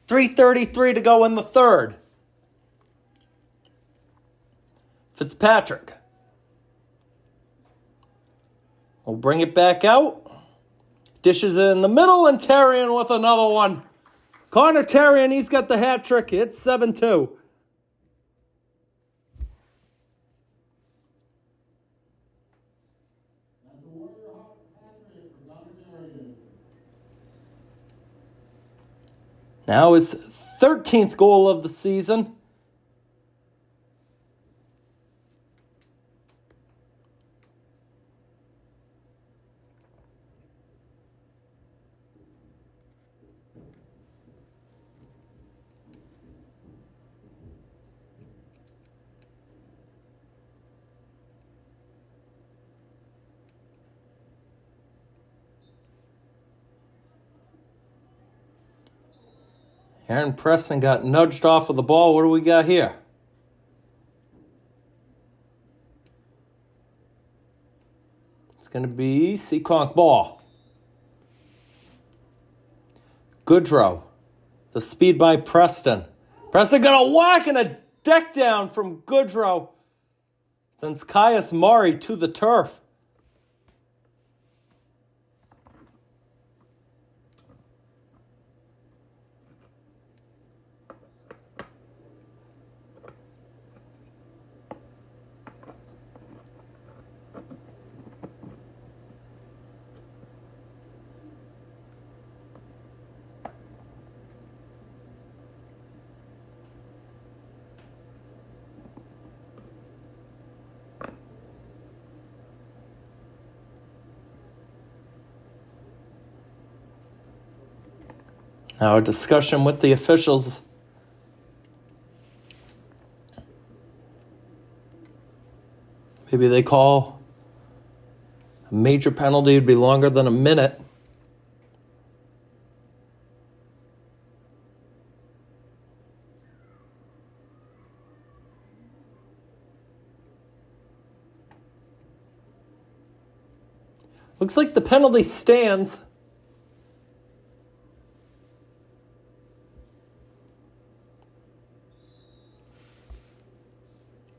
[SPEAKER 1] 3:33 to go in the third. Fitzpatrick will bring it back out. Dishes it in the middle, and Terrian with another one. Connor Terrian, he's got the hat trick. It's 7-2. Now his 13th goal of the season. Aaron Preston got nudged off of the ball. What do we got here? It's going to be Seekonk ball. Goodrow. The speed by Preston. Preston got a whack and a deck down from Goodrow. Sends Caius Murray to the turf. Now a discussion with the officials. Maybe they call a major penalty. It'd be longer than a minute. Looks like the penalty stands.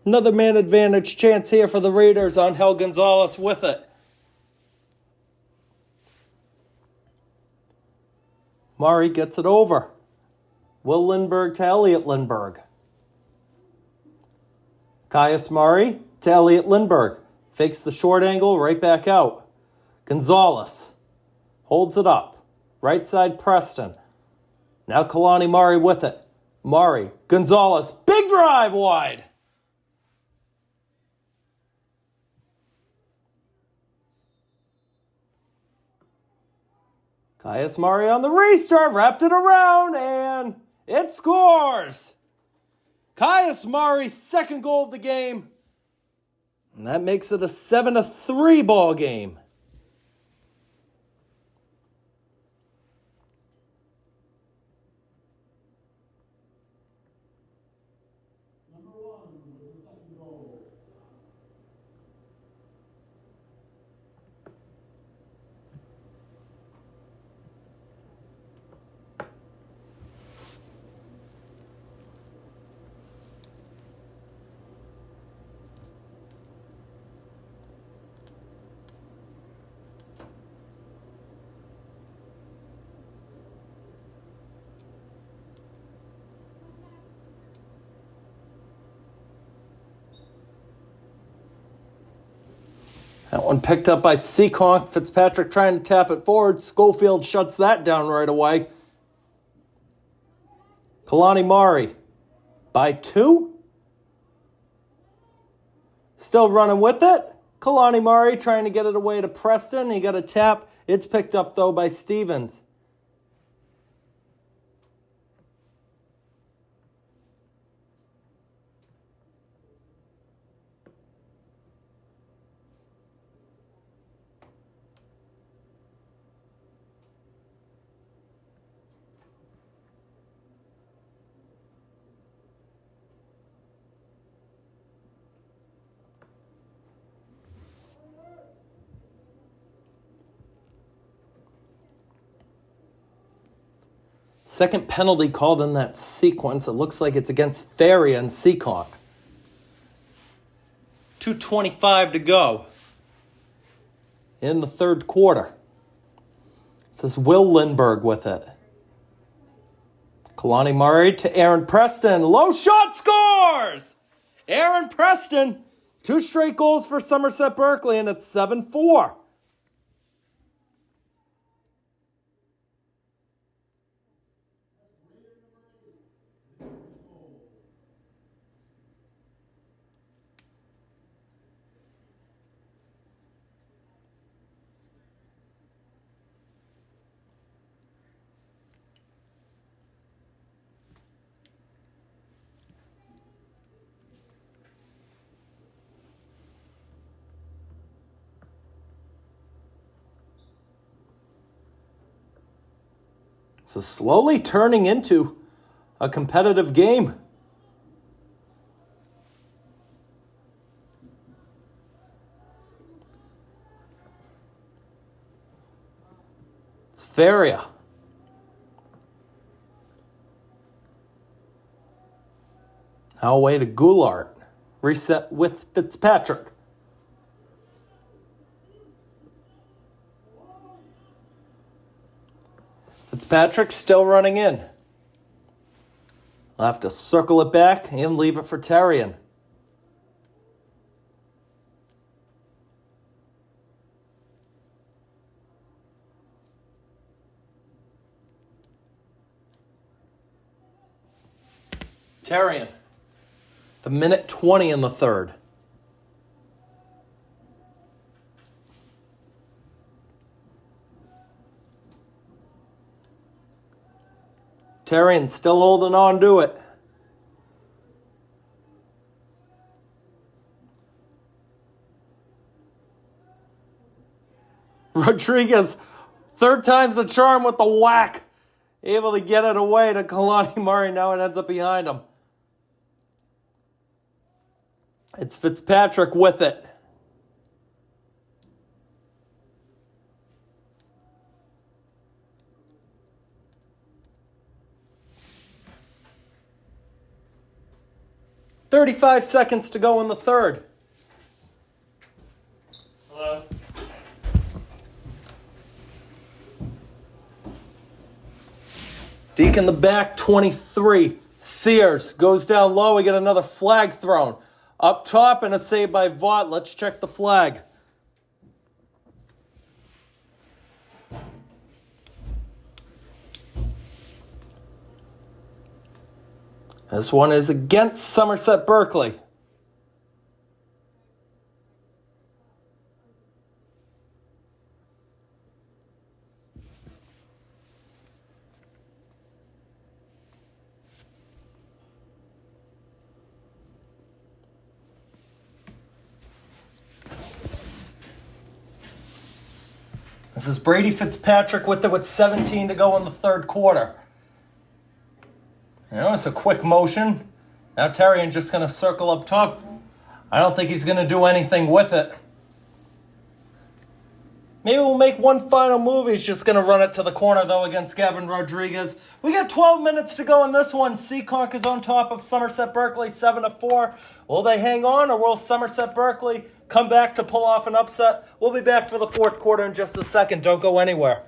[SPEAKER 1] Another man advantage chance here for the Raiders. Angel Gonzalez with it. Murray gets it over. Will Lindbergh to Elliot Lindbergh. Caius Murray to Elliot Lindbergh. Fakes the short angle, right back out. Gonzalez holds it up. Right side Preston. Now Kalani Murray with it. Murray, Gonzalez, big drive wide. Caius Murray on the restart, wrapped it around, and it scores! Caius Murray's second goal of the game. And that makes it a 7-3 ball game. That one picked up by Seekonk. Fitzpatrick trying to tap it forward. Schofield shuts that down right away. Kalani Murray by 2. Still running with it. Kalani Murray trying to get it away to Preston. He got a tap. It's picked up, though, by Stevens. Second penalty called in that sequence. It looks like it's against Ferry and Seekonk. 2:25 to go in the third quarter. This is Will Lindbergh with it. Connolly Murray to Aaron Preston. Low shot, scores! Aaron Preston, 2 straight goals for Somerset Berkley, and it's 7-4. So slowly turning into a competitive game. It's Faria. Now away to Goulart. Reset with Fitzpatrick. Fitzpatrick still running in. I'll have to circle it back and leave it for Terrian. Terrian. The minute 20 in the third. Terrian still holding on to it. Rodriguez, third time's the charm with the whack. Able to get it away to Connolly Murray. Now it ends up behind him. It's Fitzpatrick with it. "35 seconds to go in the third."
[SPEAKER 2] Hello?
[SPEAKER 1] Deke in the back, 23. Sears goes down low. We get another flag thrown. Up top and a save by Vaught. Let's check the flag. This one is against Somerset Berkley. This is Brady Fitzpatrick with it with 17 to go in the third quarter. You know, it's a quick motion. Now Terrian just going to circle up top. I don't think he's going to do anything with it. Maybe we'll make one final move. He's just going to run it to the corner, though, against Gavin Rodriguez. We got 12 minutes to go in this one. Seekonk is on top of Somerset Berkley, 7-4. Will they hang on, or will Somerset Berkley come back to pull off an upset? We'll be back for the fourth quarter in just a second. Don't go anywhere.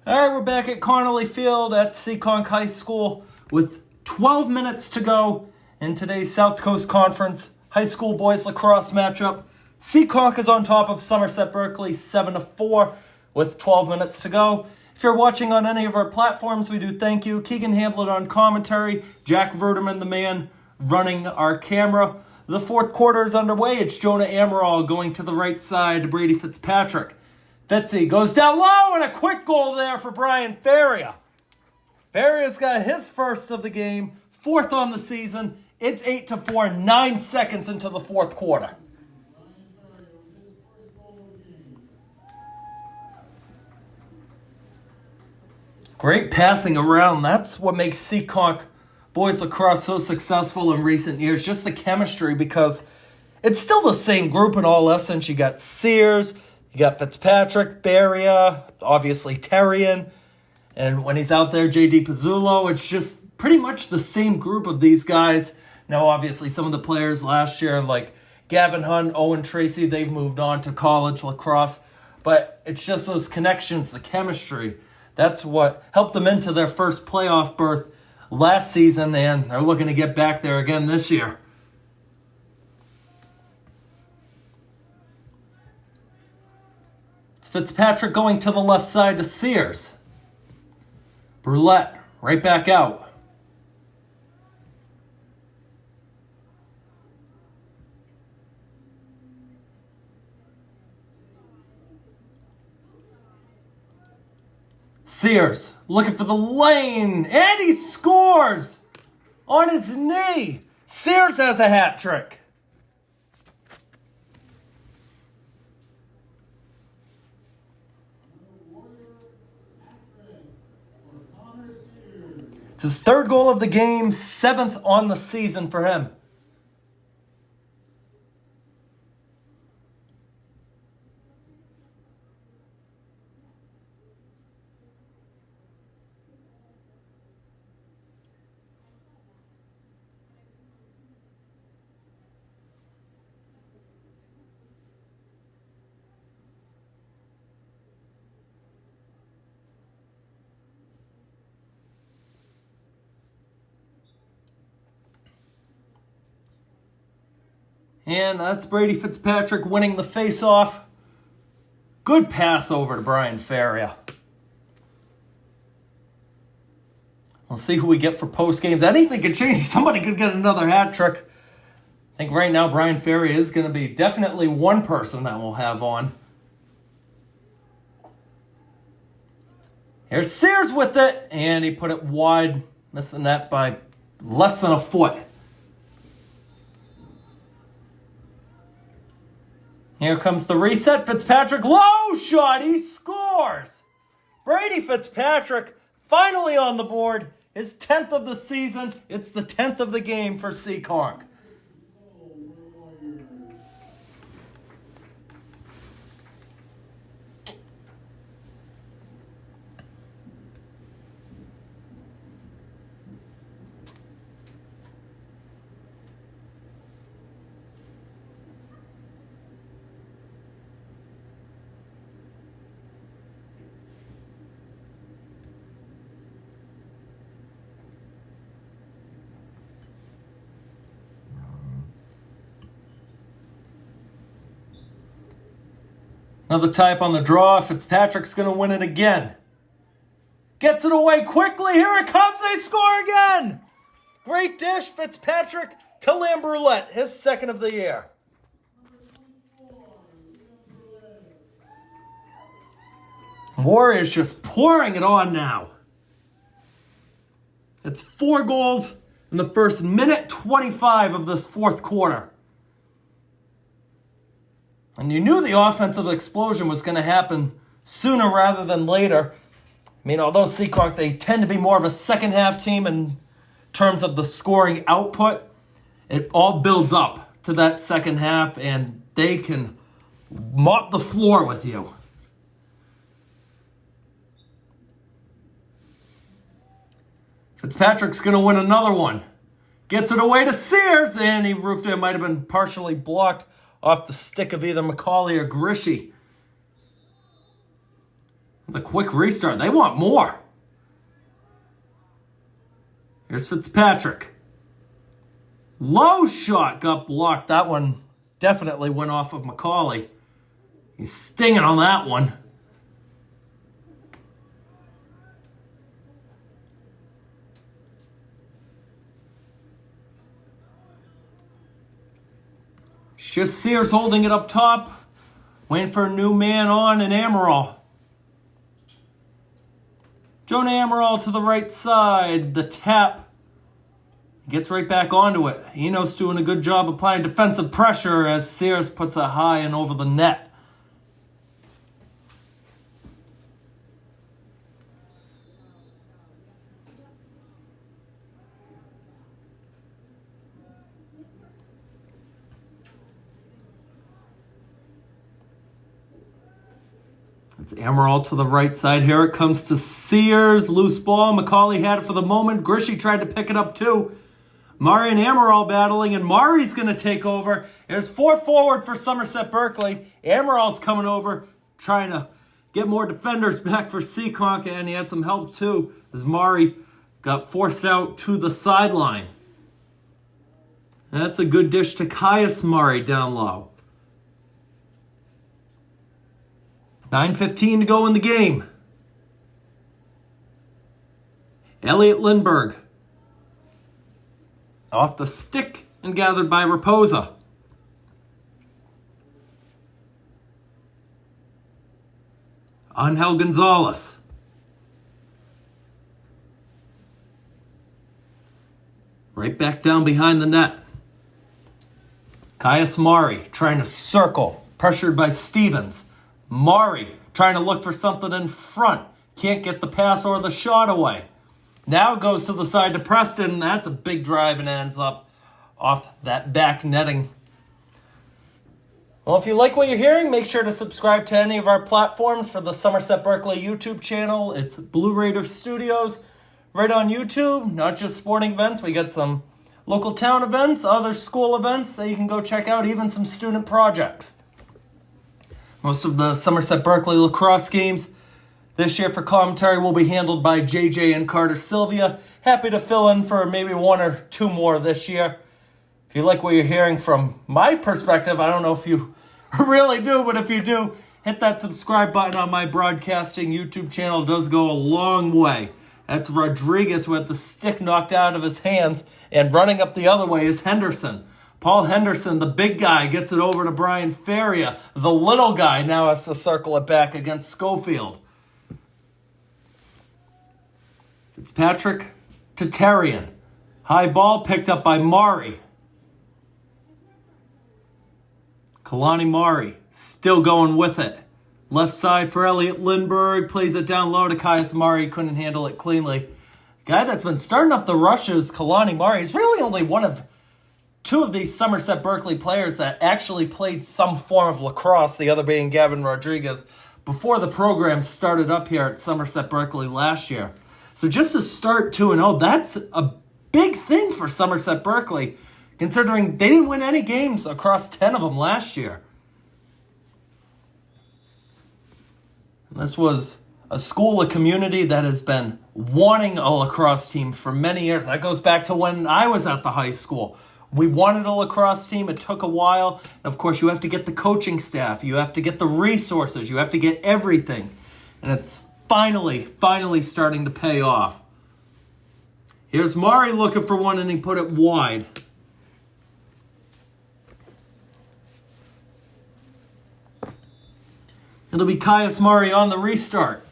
[SPEAKER 1] All right, we're back at Connolly Field at Seekonk High School with 12 minutes to go in today's South Coast Conference high school boys lacrosse matchup. Seekonk is on top of Somerset Berkley, 7-4 with 12 minutes to go. If you're watching on any of our platforms, we do thank you. Keegan Hamblett on commentary, Jack Verderman, the man running our camera. The fourth quarter is underway. It's Jonah Amaral going to the right side to Brady Fitzpatrick. Fitzy goes down low, and a quick goal there for Brian Faria. Faria's got his first of the game, fourth on the season. It's 8-4, 9 seconds into the fourth quarter. Great passing around. That's what makes Seekonk boys lacrosse so successful in recent years. Just the chemistry, because it's still the same group in all essence. You got Sears, you got Fitzpatrick, Faria, obviously Terrian, and when he's out there, J.D. Pizzulo. It's just pretty much the same group of these guys. Now, obviously, some of the players last year, like Gavin Hunt, Owen Tracy, they've moved on to college lacrosse. But it's just those connections, the chemistry. That's what helped them into their first playoff berth last season, and they're looking to get back there again this year. It's Fitzpatrick going to the left side to Sears. Brulette right back out. Sears looking for the lane, and he scores on his knee. Sears has a hat trick. It's his third goal of the game, 7th on the season for him. And that's Brady Fitzpatrick winning the face-off. Good pass over to Brian Ferrier. We'll see who we get for post-games. Anything could change. Somebody could get another hat trick. I think right now Brian Ferrier is going to be definitely one person that we'll have on. Here's Sears with it, and he put it wide, missed the net by less than a foot. Here comes the reset. Fitzpatrick, low shot. He scores. Brady Fitzpatrick finally on the board. His 10th of the season. It's the 10th of the game for Seekonk. Another tie-up on the draw. Fitzpatrick's going to win it again. Gets it away quickly. Here it comes. They score again. Great dish. Fitzpatrick to Lambrulette. His 2nd of the year. Warriors just pouring it on now. It's 4 goals in the first minute 25 of this 4th quarter. And you knew the offensive explosion was going to happen sooner rather than later. I mean, although Seekonk, they tend to be more of a second-half team in terms of the scoring output, it all builds up to that second half, and they can mop the floor with you. Fitzpatrick's going to win another one. Gets it away to Sears, and he roofed it. It might have been partially blocked off the stick of either McCauley or Grishy. It's a quick restart. They want more. Here's Fitzpatrick. Low shot got blocked. That one definitely went off of McCauley. He's stinging on that one. It's just Sears holding it up top. Waiting for a new man on and Amaral. Jonah Amaral to the right side. The tap. Gets right back onto it. Enos doing a good job applying defensive pressure as Sears puts it high and over the net. It's Amaral to the right side. Here it comes to Sears. Loose ball. McCauley had it for the moment. Grishy tried to pick it up too. Mari and Amaral battling, and Mari's going to take over. There's 4 forward for Somerset Berkley. Amaral's coming over, trying to get more defenders back for Seekonk, and he had some help too, as Mari got forced out to the sideline. That's a good dish to Caius Mari down low. 9:15 to go in the game. Elliot Lindbergh off the stick and gathered by Raposa. Angel Gonzalez. Right back down behind the net. Caius Mari trying to circle, pressured by Stevens. Mari trying to look for something in front. Can't get the pass or the shot away. Now goes to the side to Preston. That's a big drive and ends up off that back netting. Well, if you like what you're hearing, make sure to subscribe to any of our platforms for the Somerset Berkley YouTube channel. It's Blue Raider Studios right on YouTube. Not just sporting events. We got some local town events, other school events that you can go check out, even some student projects. Most of the Somerset Berkley lacrosse games this year for commentary will be handled by JJ and Carter Sylvia. Happy to fill in for maybe 1 or 2 more this year. If you like what you're hearing from my perspective, I don't know if you really do, but if you do, hit that subscribe button on my broadcasting YouTube channel. It does go a long way. That's Rodriguez who had the stick knocked out of his hands, and running up the other way is Henderson. Paul Henderson, the big guy, gets it over to Brian Feria. The little guy now has to circle it back against Schofield. Fitzpatrick to Terrian. High ball picked up by Mari. Kalani Mari still going with it. Left side for Elliot Lindbergh. Plays it down low to Caius Mari. Couldn't handle it cleanly. Guy that's been starting up the rushes, Kalani Mari, is really only one of 2 of these Somerset Berkley players that actually played some form of lacrosse, the other being Gavin Rodriguez, before the program started up here at Somerset Berkley last year. So just to start 2-0, that's a big thing for Somerset Berkley, considering they didn't win any games across 10 of them last year. This was a school, a community that has been wanting a lacrosse team for many years. That goes back to when I was at the high school. We wanted a lacrosse team. It took a while. Of course, you have to get the coaching staff. You have to get the resources. You have to get everything. And it's finally starting to pay off. Here's Mari looking for one, and he put it wide. It'll be Caius Mari on the restart.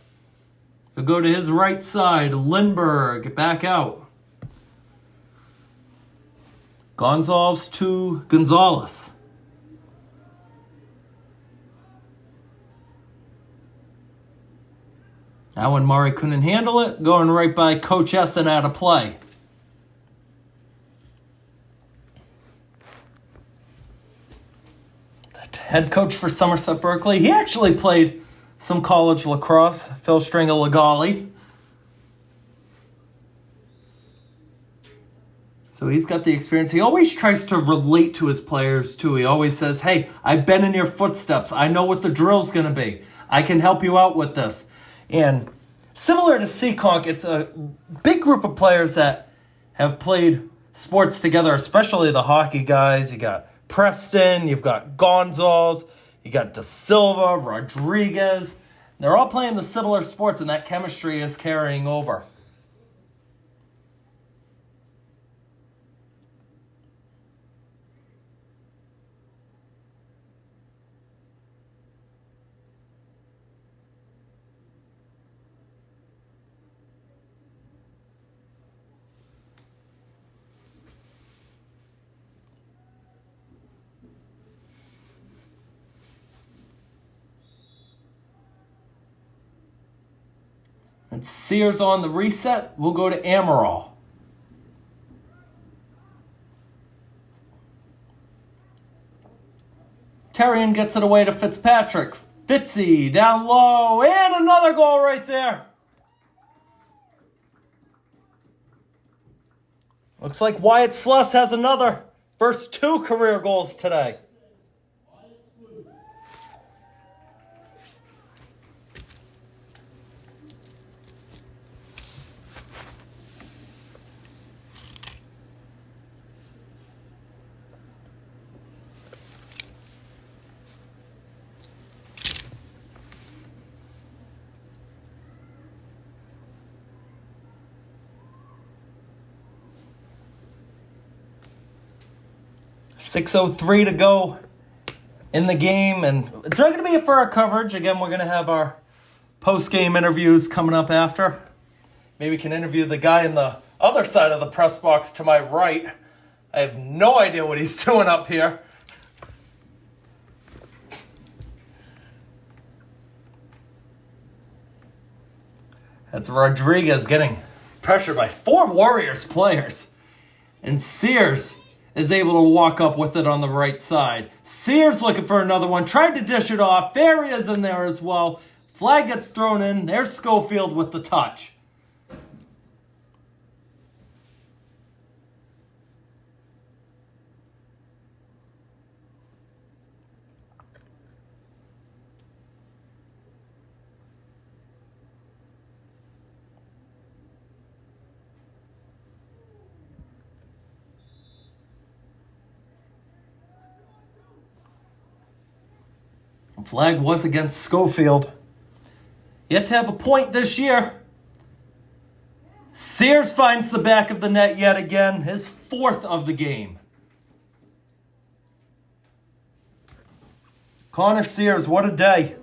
[SPEAKER 1] He'll go to his right side. Lindbergh back out. Gonzalez to Gonzalez. Now when Mari couldn't handle it, going right by Coach Essen out of play. The head coach for Somerset Berkley, he actually played some college lacrosse, Phil Stringer-Legali. So he's got the experience. He always tries to relate to his players, too. He always says, hey, I've been in your footsteps. I know what the drill's going to be. I can help you out with this. And similar to Seekonk, it's a big group of players that have played sports together, especially the hockey guys. You got Preston, you've got Gonzalez, you got Da Silva, Rodriguez. They're all playing the similar sports, and that chemistry is carrying over. And Sears on the reset. We'll go to Amaral. Terrian gets it away to Fitzpatrick. Fitzy down low. And another goal right there. Looks like Wyatt Sluss has another. First 2 career goals today. .6:03 to go in the game, and it's not going to be for our coverage. Again, we're going to have our post-game interviews coming up after. Maybe we can interview the guy in the other side of the press box to my right. I have no idea what he's doing up here. That's Rodriguez getting pressured by 4 Warriors players. And Sears is able to walk up with it on the right side. Sears looking for another one. Tried to dish it off. Barry is in there as well. Flag gets thrown in. There's Schofield with the touch. Flag was against Schofield. Yet to have a point this year. Sears finds the back of the net yet again. His 4th of the game. Connor Sears, what a day.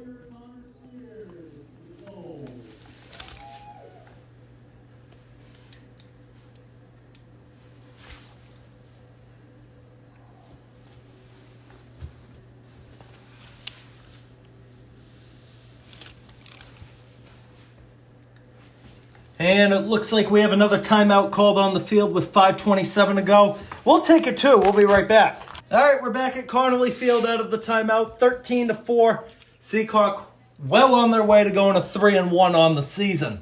[SPEAKER 1] And it looks like we have another timeout called on the field with 5:27 to go. We'll take it too. We'll be right back. All right, we're back at Connolly Field out of the timeout. 13-4. Seekonk well on their way to going to 3-1 on the season.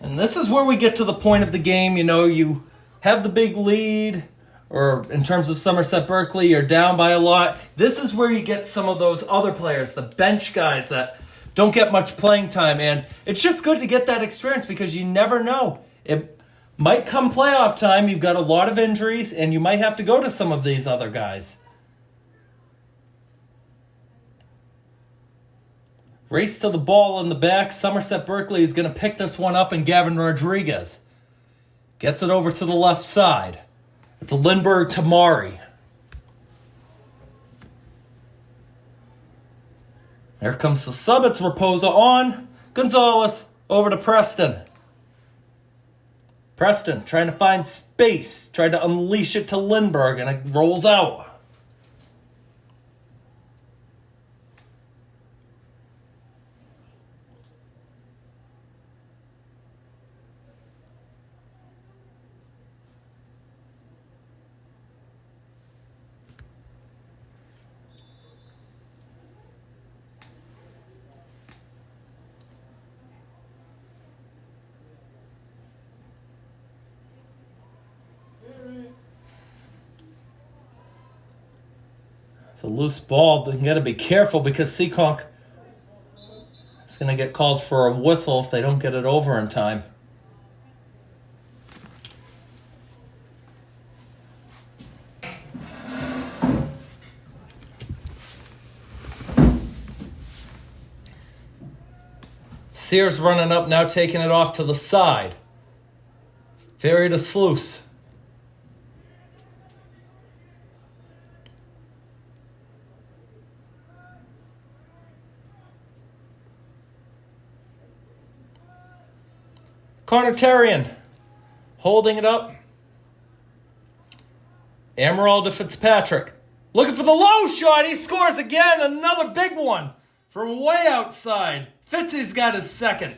[SPEAKER 1] And this is where we get to the point of the game. You know, you have the big lead, or in terms of Somerset Berkley, you're down by a lot. This is where you get some of those other players, the bench guys that don't get much playing time, and it's just good to get that experience because you never know. It might come playoff time, you've got a lot of injuries, and you might have to go to some of these other guys. Race to the ball in the back. Somerset Berkley is going to pick this one up, and Gavin Rodriguez gets it over to the left side. It's a Lindbergh to Mari. Here comes the sub. It's Raposa on. Gonzalez over to Preston. Preston trying to find space. Tried to unleash it to Lindbergh, and it rolls out. It's a loose ball. You got to be careful because Seekonk is going to get called for a whistle if they don't get it over in time. Sears running up now, taking it off to the side. Ferry to Sluice. Carnotarian holding it up. Emerald to Fitzpatrick. Looking for the low shot. He scores again. Another big one from way outside. Fitzy's got his second.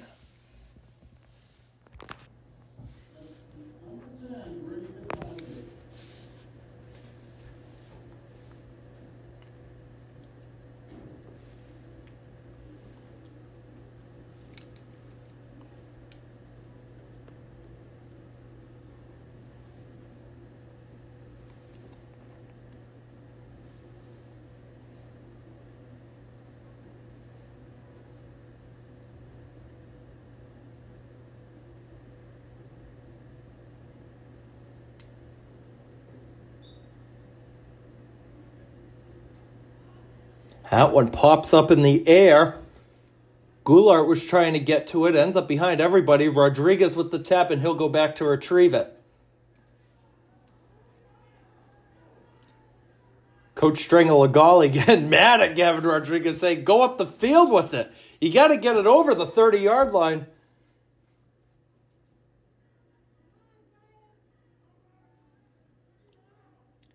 [SPEAKER 1] That one pops up in the air. Goulart was trying to get to it, ends up behind everybody. Rodriguez with the tap, and he'll go back to retrieve it. Coach Stringer-Legali getting mad at Gavin Rodriguez, saying, go up the field with it. You got to get it over the 30-yard line.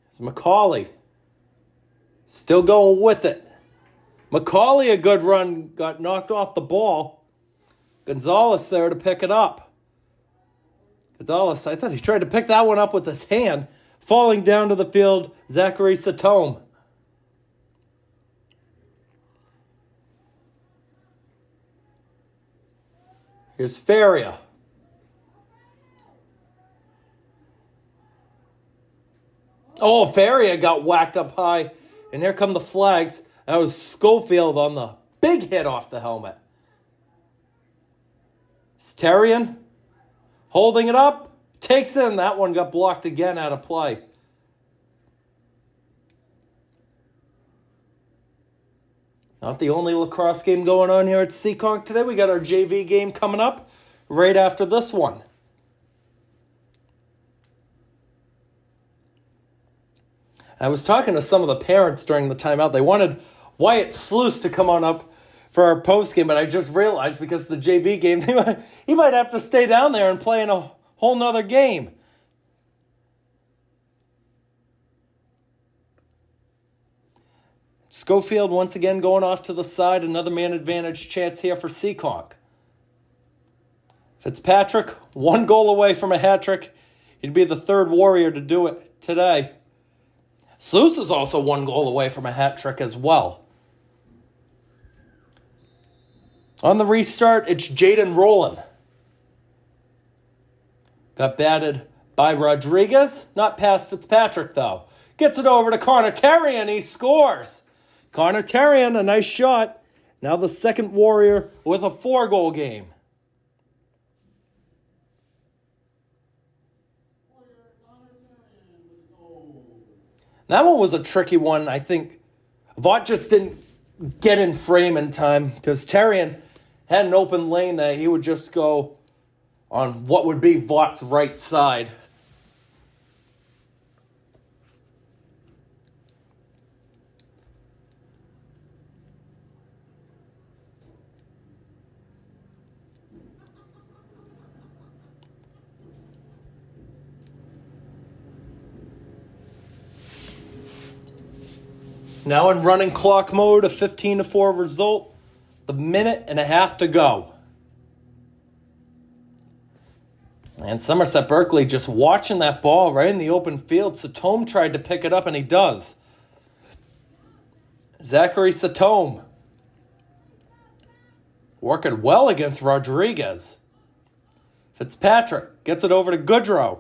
[SPEAKER 1] It's McCauley. Still going with it. McCauley, a good run, got knocked off the ball. Gonzalez there to pick it up. Gonzalez, I thought he tried to pick that one up with his hand. Falling down to the field, Zachary Satome. Here's Faria. Oh, Faria got whacked up high. And here come the flags. That was Schofield on the big hit off the helmet. Sterian holding it up. Takes in. That one got blocked again out of play. Not the only lacrosse game going on here at Seekonk today. We got our JV game coming up right after this one. I was talking to some of the parents during the timeout. They wanted Wyatt Sluice to come on up for our postgame, but I just realized because the JV game, he might have to stay down there and play in a whole nother game. Schofield once again going off to the side. Another man advantage chance here for Seekonk. Fitzpatrick, 1 goal away from a hat trick. He'd be the third Warrior to do it today. Sluice is also 1 goal away from a hat trick as well. On the restart, it's Jaden Rowland. Got batted by Rodriguez. Not past Fitzpatrick, though. Gets it over to Connor Terry, and he scores. Connor Terry, a nice shot. Now the second Warrior with a 4-goal game. That one was a tricky one. I think Vaught just didn't get in frame in time because Terrian had an open lane that he would just go on what would be Vaught's right side. Now in running clock mode, a 15-4 result. The minute and a half to go. And Somerset Berkley just watching that ball right in the open field. Satome tried to pick it up, and he does. Zachary Satome working well against Rodriguez. Fitzpatrick gets it over to Goodrow.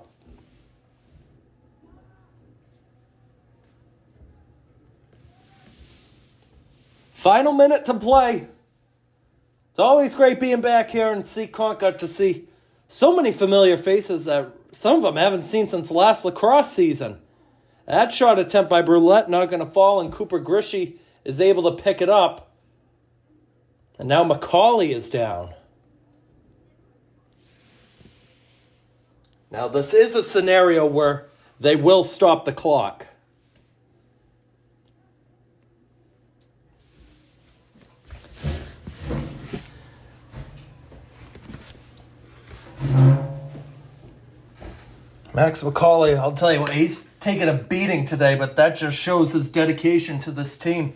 [SPEAKER 1] Final minute to play. It's always great being back here in Seekonk. Got to see so many familiar faces that some of them haven't seen since last lacrosse season. That shot attempt by Brulette not going to fall, and Cooper Grishy is able to pick it up. And now McCauley is down. Now this is a scenario where they will stop the clock. Max McCauley, I'll tell you what, he's taken a beating today, but that just shows his dedication to this team.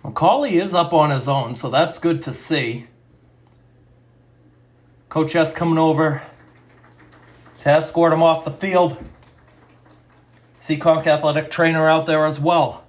[SPEAKER 1] McCauley is up on his own, so that's good to see. Coach S coming over to escort him off the field. Seekonk athletic trainer out there as well.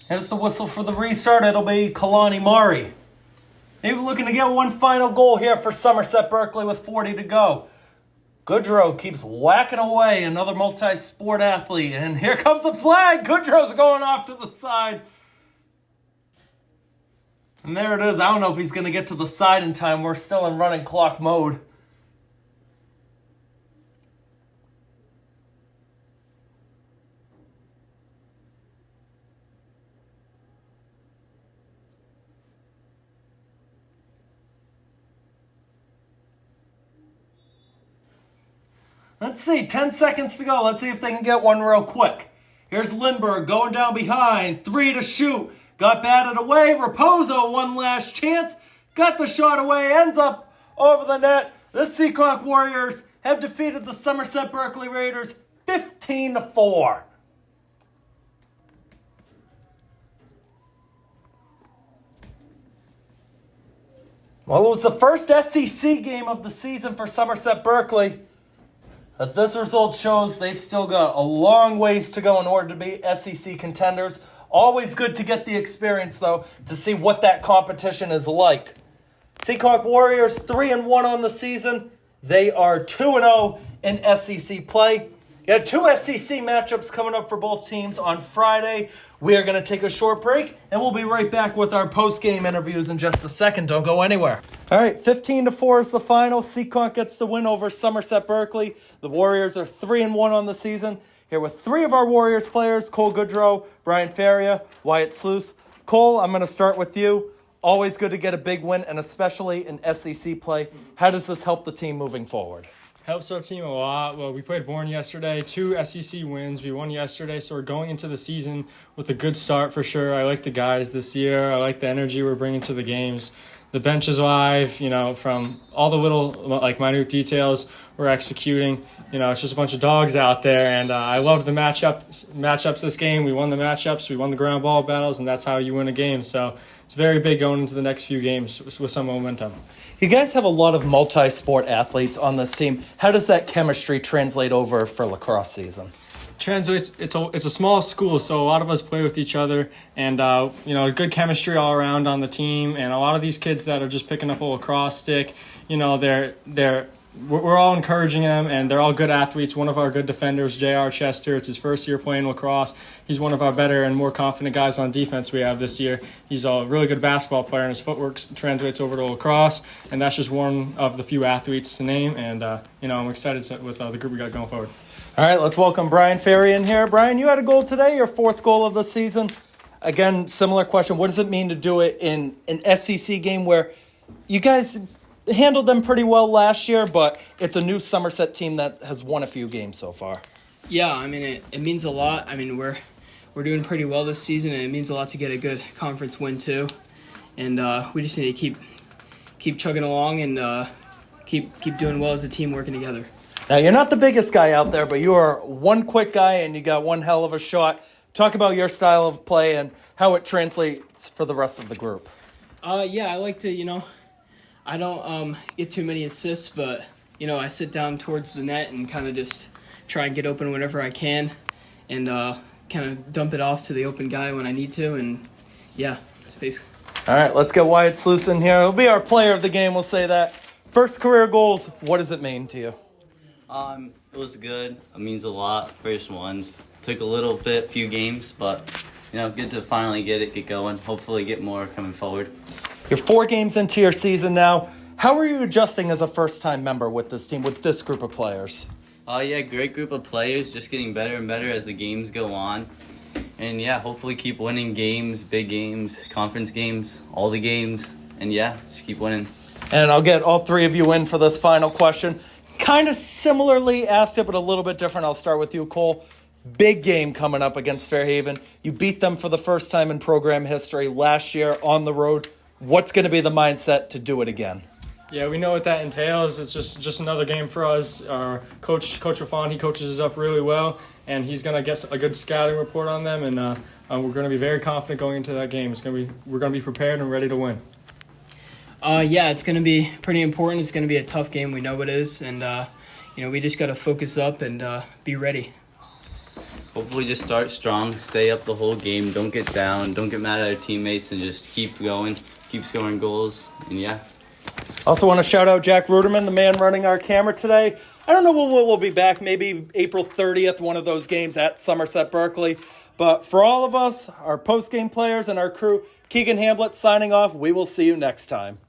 [SPEAKER 1] Here's the whistle for the restart. It'll be Kalani Murray. Maybe looking to get one final goal here for Somerset Berkley with 40 to go. Goodrow keeps whacking away, another multi-sport athlete. And here comes the flag. Goodrow's going off to the side. And there it is. I don't know if he's going to get to the side in time. We're still in running clock mode. Let's see, 10 seconds to go. Let's see if they can get one real quick. Here's Lindbergh going down behind. 3 to shoot. Got batted away. Raposo, one last chance. Got the shot away. Ends up over the net. The Seekonk Warriors have defeated the Somerset Berkley Raiders 15-4. Well, it was the first SEC game of the season for Somerset Berkley. But this result shows they've still got a long ways to go in order to be SEC contenders. Always good to get the experience, though, to see what that competition is like. Seekonk Warriors 3-1 on the season. They are 2-0 in SEC play. You have 2 SEC matchups coming up for both teams on Friday. We are going to take a short break, and we'll be right back with our post-game interviews in just a second. Don't go anywhere. All right, 15-4 is the final. Seekonk gets the win over Somerset Berkley. The Warriors are 3-1 on the season. Here with 3 of our Warriors players, Cole Goodrow, Brian Faria, Wyatt Sluice. Cole, I'm going to start with you. Always good to get a big win, and especially in SEC play. How does this help the team moving forward?
[SPEAKER 5] Helps our team a lot. Well, we played Bourne yesterday, 2 SEC wins. We won yesterday, so we're going into the season with a good start for sure. I like the guys this year. I like the energy we're bringing to the games. The bench is live, from all the little, minute details we're executing. It's just a bunch of dogs out there, and I loved the matchups this game. We won the matchups, we won the ground ball battles, and that's how you win a game. So it's very big going into the next few games with some momentum.
[SPEAKER 1] You guys have a lot of multi-sport athletes on this team. How does that chemistry translate over for lacrosse season?
[SPEAKER 5] Translates. It's a small school, so a lot of us play with each other, and good chemistry all around on the team. And a lot of these kids that are just picking up a lacrosse stick, we're all encouraging them, and they're all good athletes. One of our good defenders, J.R. Chester, it's his first year playing lacrosse. He's one of our better and more confident guys on defense we have this year. He's a really good basketball player, and his footwork translates over to lacrosse, and that's just one of the few athletes to name. And, I'm excited with the group we got going forward.
[SPEAKER 1] All right, let's welcome Brian Ferry in here. Brian, you had a goal today, your 4th goal of the season. Again, similar question. What does it mean to do it in an SEC game where you guys handled them pretty well last year, but it's a new Somerset team that has won a few games so far?
[SPEAKER 6] Yeah, it means a lot. We're doing pretty well this season, and it means a lot to get a good conference win too. And we just need to keep chugging along and keep doing well as a team working together.
[SPEAKER 1] Now, you're not the biggest guy out there, but you are one quick guy and you got one hell of a shot. Talk about your style of play and how it translates for the rest of the group.
[SPEAKER 6] I like to, I don't get too many assists, but, I sit down towards the net and kind of just try and get open whenever I can and kind of dump it off to the open guy when I need to. And, yeah, that's basically.
[SPEAKER 1] All right, let's get Wyatt Sluice in here. He'll be our player of the game, we'll say that. First career goals, what does it mean to you?
[SPEAKER 7] It was good. It means a lot. First ones. Took a few games, but, good to finally get going. Hopefully get more coming forward.
[SPEAKER 1] You're 4 games into your season now. How are you adjusting as a first-time member with this team, with this group of players?
[SPEAKER 7] Great group of players. Just getting better and better as the games go on. And, hopefully keep winning games, big games, conference games, all the games. And, just keep winning.
[SPEAKER 1] And I'll get all 3 of you in for this final question. Kind of similarly asked it, but a little bit different. I'll start with you, Cole. Big game coming up against Fairhaven. You beat them for the first time in program history last year on the road. What's going to be the mindset to do it again?
[SPEAKER 5] Yeah, we know what that entails. It's just another game for us. Our Coach Raffon, he coaches us up really well, and he's going to get a good scouting report on them, and we're going to be very confident going into that game. We're going to be prepared and ready to win.
[SPEAKER 6] It's going to be pretty important. It's going to be a tough game. We know it is. And, we just got to focus up and be ready.
[SPEAKER 7] hopefully just start strong, stay up the whole game, don't get down, don't get mad at our teammates, and just keep going, keep scoring goals, and yeah.
[SPEAKER 1] Also want to shout out Jack Ruderman, the man running our camera today. I don't know when we'll be back, maybe April 30th, one of those games at Somerset Berkley. But for all of us, our post-game players and our crew, Keegan, Hamblett signing off. We will see you next time.